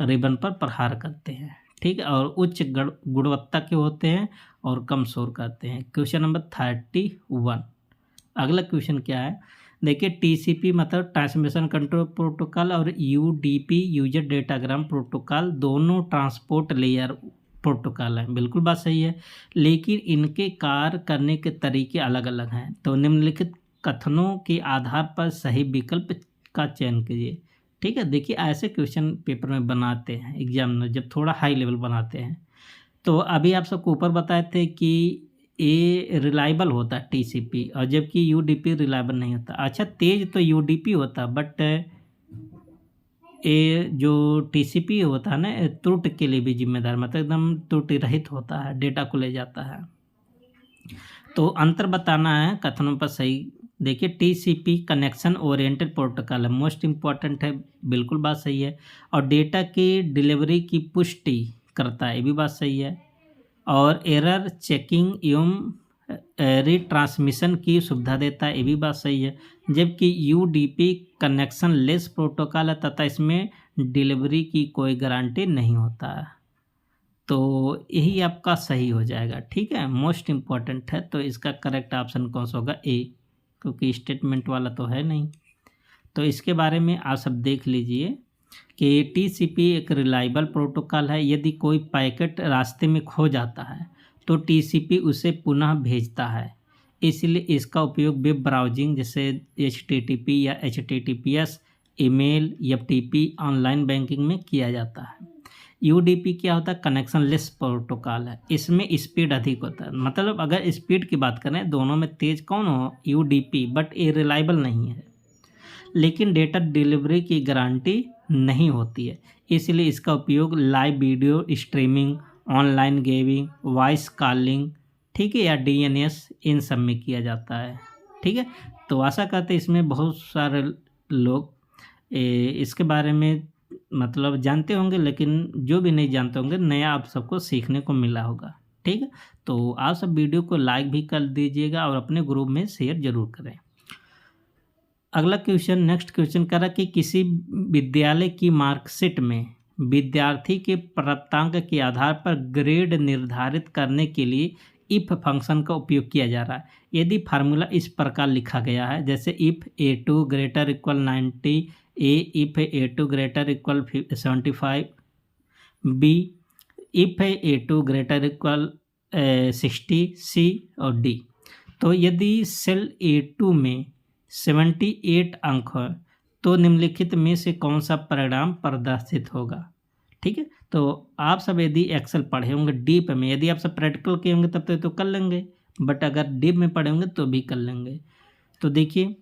रिबन पर प्रहार करते हैं। ठीक है, और उच्च गुणवत्ता के होते हैं और कम शोर करते हैं। Question number 31। अगला क्वेश्चन क्या है? देखिए, TCP मतलब ट्रांसमिशन कंट्रोल प्रोटोकॉल और UDP यूजर डेटाग्राम प्रोटोकॉल दोनों ट्रांसपोर्ट लेयर प्रोटोकॉल हैं। बिल्कुल बात सही है, लेकिन इनके कार्य करने के तरीके अलग अलग हैं। तो निम्नलिखित कथनों के आधार पर सही विकल्प का चयन कीजिए। ठीक है, देखिए ऐसे क्वेश्चन पेपर में बनाते हैं एग्जामिनर, जब थोड़ा हाई लेवल बनाते हैं। तो अभी आप सबको ऊपर बताए थे कि ए रिलायबल होता है टीसीपी, और जबकि यूडीपी रिलायबल नहीं होता। अच्छा, तेज तो यूडीपी होता, बट ये जो टीसीपी होता है ना, ये त्रुटि के लिए भी जिम्मेदार, मतलब एकदम त्रुटि रहित होता है, डेटा को ले जाता है। तो अंतर बताना है कथनों पर सही। देखिए, टीसीपी कनेक्शन ओरिएंटेड प्रोटोकॉल है, मोस्ट इम्पॉर्टेंट है, बिल्कुल बात सही है। और डेटा की डिलीवरी की पुष्टि करता है, ये भी बात सही है। और एरर चेकिंग एवं रिट्रांसमिशन की सुविधा देता है, ये भी बात सही है। जबकि यूडीपी कनेक्शन लेस प्रोटोकॉल है तथा इसमें डिलीवरी की कोई गारंटी नहीं होता है। तो यही आपका सही हो जाएगा, ठीक है, मोस्ट इम्पॉर्टेंट है। तो इसका करेक्ट ऑप्शन कौन सा होगा? ए, क्योंकि स्टेटमेंट वाला तो है नहीं। तो इसके बारे में आप सब देख लीजिए कि टीसीपी एक रिलायबल प्रोटोकॉल है। यदि कोई पैकेट रास्ते में खो जाता है तो टीसीपी उसे पुनः भेजता है, इसलिए इसका उपयोग वेब ब्राउजिंग जैसे एचटीटीपी या HTTPS, email, FTP, online banking में किया जाता है। यूडीपी क्या होता है? कनेक्शन लेस प्रोटोकॉल है, इसमें स्पीड अधिक होता है। मतलब अगर स्पीड की बात करें, दोनों में तेज कौन हो? यूडीपी, बट ये रिलायबल नहीं है। लेकिन डेटा डिलीवरी की गारंटी नहीं होती है, इसलिए इसका उपयोग live video streaming, online gaming, voice calling, ठीक है, या डीएनएस, इन सब में किया जाता है, ठीक है। तो आशा करते हैं इसमें बहुत सारे लोग इसके बारे में मतलब जानते होंगे, लेकिन जो भी नहीं जानते होंगे, नया आप सबको सीखने को मिला होगा, ठीक है। तो आप सब वीडियो को लाइक भी कर दीजिएगा और अपने ग्रुप में शेयर जरूर करें। अगला क्वेश्चन, नेक्स्ट क्वेश्चन कह रहा कि किसी विद्यालय की मार्कशीट में विद्यार्थी के प्राप्तांक के आधार पर ग्रेड निर्धारित करने के लिए इफ फंक्शन का उपयोग किया जा रहा है। यदि फार्मूला इस प्रकार लिखा गया है, जैसे if A2 greater equal 90, A if A2 greater equal 75, B if A2 greater equal 60, C और डी। तो यदि सेल A2 में 78 अंक है तो निम्नलिखित में से कौन सा परिणाम प्रदर्शित होगा, ठीक है। तो आप सब यदि एक्सेल पढ़े होंगे डीप में, यदि आप सब प्रैक्टिकल किए होंगे तब तो कर लेंगे, बट अगर डीप में पढ़े होंगे तो भी कर लेंगे। तो देखिए,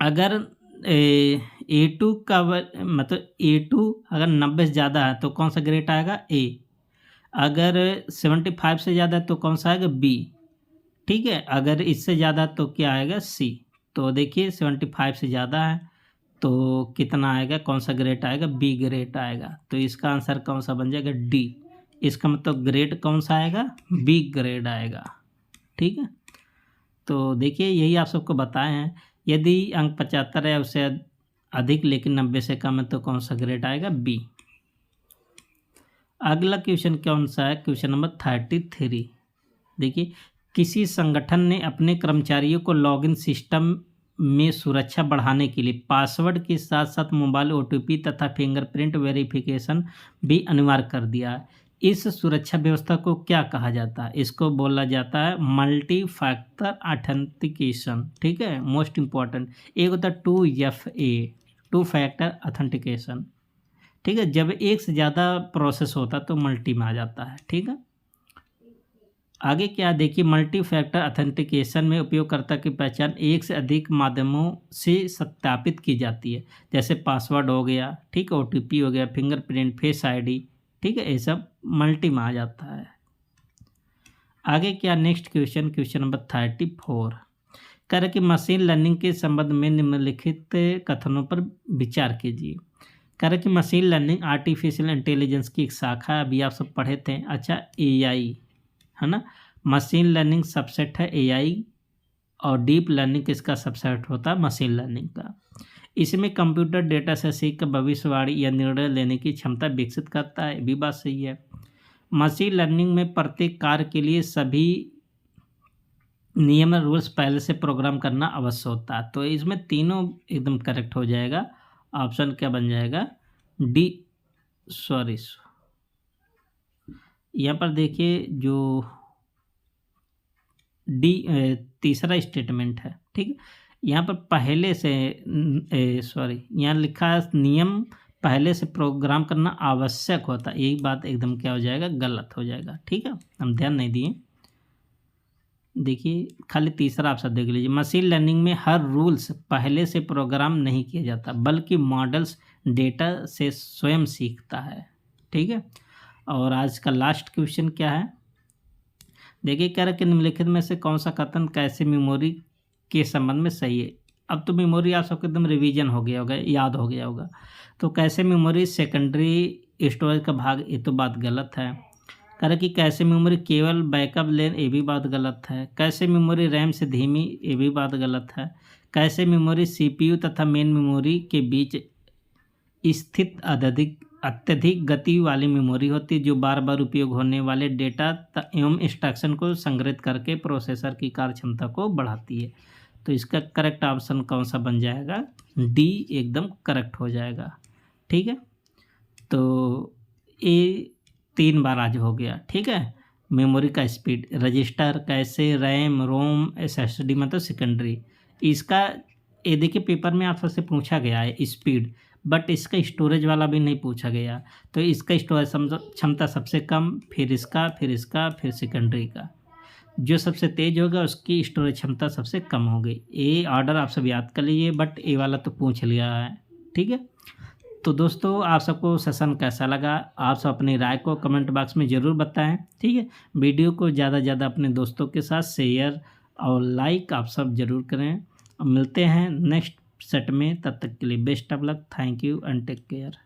अगर A2 का मतलब A2 अगर 90 से ज़्यादा है तो कौन सा ग्रेड आएगा? ए। अगर 75 से ज़्यादा है तो कौन सा आएगा? बी, ठीक है। अगर इससे ज़्यादा तो क्या आएगा? सी। तो देखिए 75 से ज़्यादा है तो कितना आएगा? कौन सा ग्रेड आएगा? बी ग्रेड आएगा। तो इसका आंसर कौन सा बन जाएगा? डी। इसका मतलब ग्रेड कौन सा आएगा? बी ग्रेड आएगा, ठीक है। तो देखिए, यही आप सबको बताए हैं। यदि अंक 75 है उससे अधिक लेकिन 90 से कम है तो कौन सा ग्रेड आएगा? बी। अगला क्वेश्चन कौन सा है? Question number 33। देखिए, किसी संगठन ने अपने कर्मचारियों को लॉगिन सिस्टम में सुरक्षा बढ़ाने के लिए पासवर्ड के साथ साथ मोबाइल ओटीपी तथा फिंगरप्रिंट वेरिफिकेशन भी अनिवार्य कर दिया है। इस सुरक्षा व्यवस्था को क्या कहा जाता है? इसको बोला जाता है मल्टी फैक्टर ऑथेंटिकेशन, ठीक है, मोस्ट इम्पॉर्टेंट। एक होता है 2FA, टू फैक्टर ऑथेंटिकेशन, ठीक है। जब एक से ज़्यादा प्रोसेस होता तो मल्टी में आ जाता है, ठीक है। आगे क्या देखिए, मल्टी फैक्टर ऑथेंटिकेशन में उपयोगकर्ता की पहचान एक से अधिक माध्यमों से सत्यापित की जाती है, जैसे पासवर्ड हो गया, ठीक है, ओटीपी हो गया, फिंगरप्रिंट, फेस आईडी, ठीक है, ये सब मल्टी में आ जाता है। आगे क्या, नेक्स्ट क्वेश्चन, क्वेश्चन नंबर 34 कह रहा कि मशीन लर्निंग के संबंध में निम्नलिखित कथनों पर विचार कीजिए। कह रहा कि मशीन लर्निंग आर्टिफिशियल इंटेलिजेंस की एक शाखा है, अभी आप सब पढ़े थे। अच्छा, एआई है ना, मशीन लर्निंग सबसेट है एआई, और डीप लर्निंग किसका सबसेट होता है? मशीन लर्निंग का। इसमें कंप्यूटर डेटा से सीख कर भविष्यवाणी या निर्णय लेने की क्षमता विकसित करता है, भी बात सही है। मशीन लर्निंग में प्रत्येक कार्य के लिए सभी नियम रूल्स पहले से प्रोग्राम करना अवश्य होता है। तो इसमें तीनों एकदम करेक्ट हो जाएगा। ऑप्शन क्या बन जाएगा? डी। सॉरी, यहाँ पर देखिए जो डी तीसरा स्टेटमेंट है, ठीक है। यहाँ पर पहले से यहाँ लिखा है नियम पहले से प्रोग्राम करना आवश्यक होता है, यही बात एकदम क्या हो जाएगा? गलत हो जाएगा, ठीक है, हम ध्यान नहीं दिए। देखिए खाली तीसरा ऑप्शन देख लीजिए, मशीन लर्निंग में हर रूल्स पहले से प्रोग्राम नहीं किया जाता बल्कि मॉडल्स डेटा से स्वयं सीखता है। ठीक है, और आज का लास्ट क्वेश्चन क्या है, देखिए कह रहा है कि निम्नलिखित में से कौन सा कथन कैसे मेमोरी के संबंध में सही है। अब तो मेमोरी आप सबको एकदम रिवीजन हो गया होगा, याद हो गया होगा। तो कैसे मेमोरी सेकेंडरी स्टोरेज का भाग, ये तो बात गलत है। कह रहा है कि कैसे मेमोरी केवल बैकअप लेन, ये भी बात गलत है। कैसे मेमोरी रैम से धीमी, ये भी बात गलत है। कैसे मेमोरी सीपीयू तथा मेन मेमोरी के बीच स्थित अत्यधिक गति वाली मेमोरी होती है जो बार बार उपयोग होने वाले डेटा एवं इंस्ट्रक्शन को संग्रहित करके प्रोसेसर की कार्यक्षमता को बढ़ाती है। तो इसका करेक्ट ऑप्शन कौन सा बन जाएगा, डी एकदम करेक्ट हो जाएगा। ठीक है, तो ये 3 बार आज हो गया। ठीक है, मेमोरी का स्पीड, रजिस्टर कैसे, रैम, रोम, एसएसडी मतलब सेकेंडरी। इसका ये देखिए पेपर में आप सबसे पूछा गया है स्पीड, बट इसका स्टोरेज वाला भी नहीं पूछा गया। तो इसका स्टोरेज क्षमता सबसे कम, फिर इसका, फिर सेकेंडरी का। जो सबसे तेज़ होगा उसकी स्टोरेज क्षमता सबसे कम होगी। ये ऑर्डर आप सब याद कर लीजिए, बट ये वाला तो पूछ लिया है। ठीक है, तो दोस्तों आप सबको सेशन कैसा लगा, आप सब अपनी राय को कमेंट बॉक्स में ज़रूर बताएं। ठीक है, वीडियो को ज़्यादा से ज़्यादा अपने दोस्तों के साथ शेयर और लाइक आप सब ज़रूर करें। अब मिलते हैं नेक्स्ट सेट में, तब तक के लिए best of luck, thank you and take care.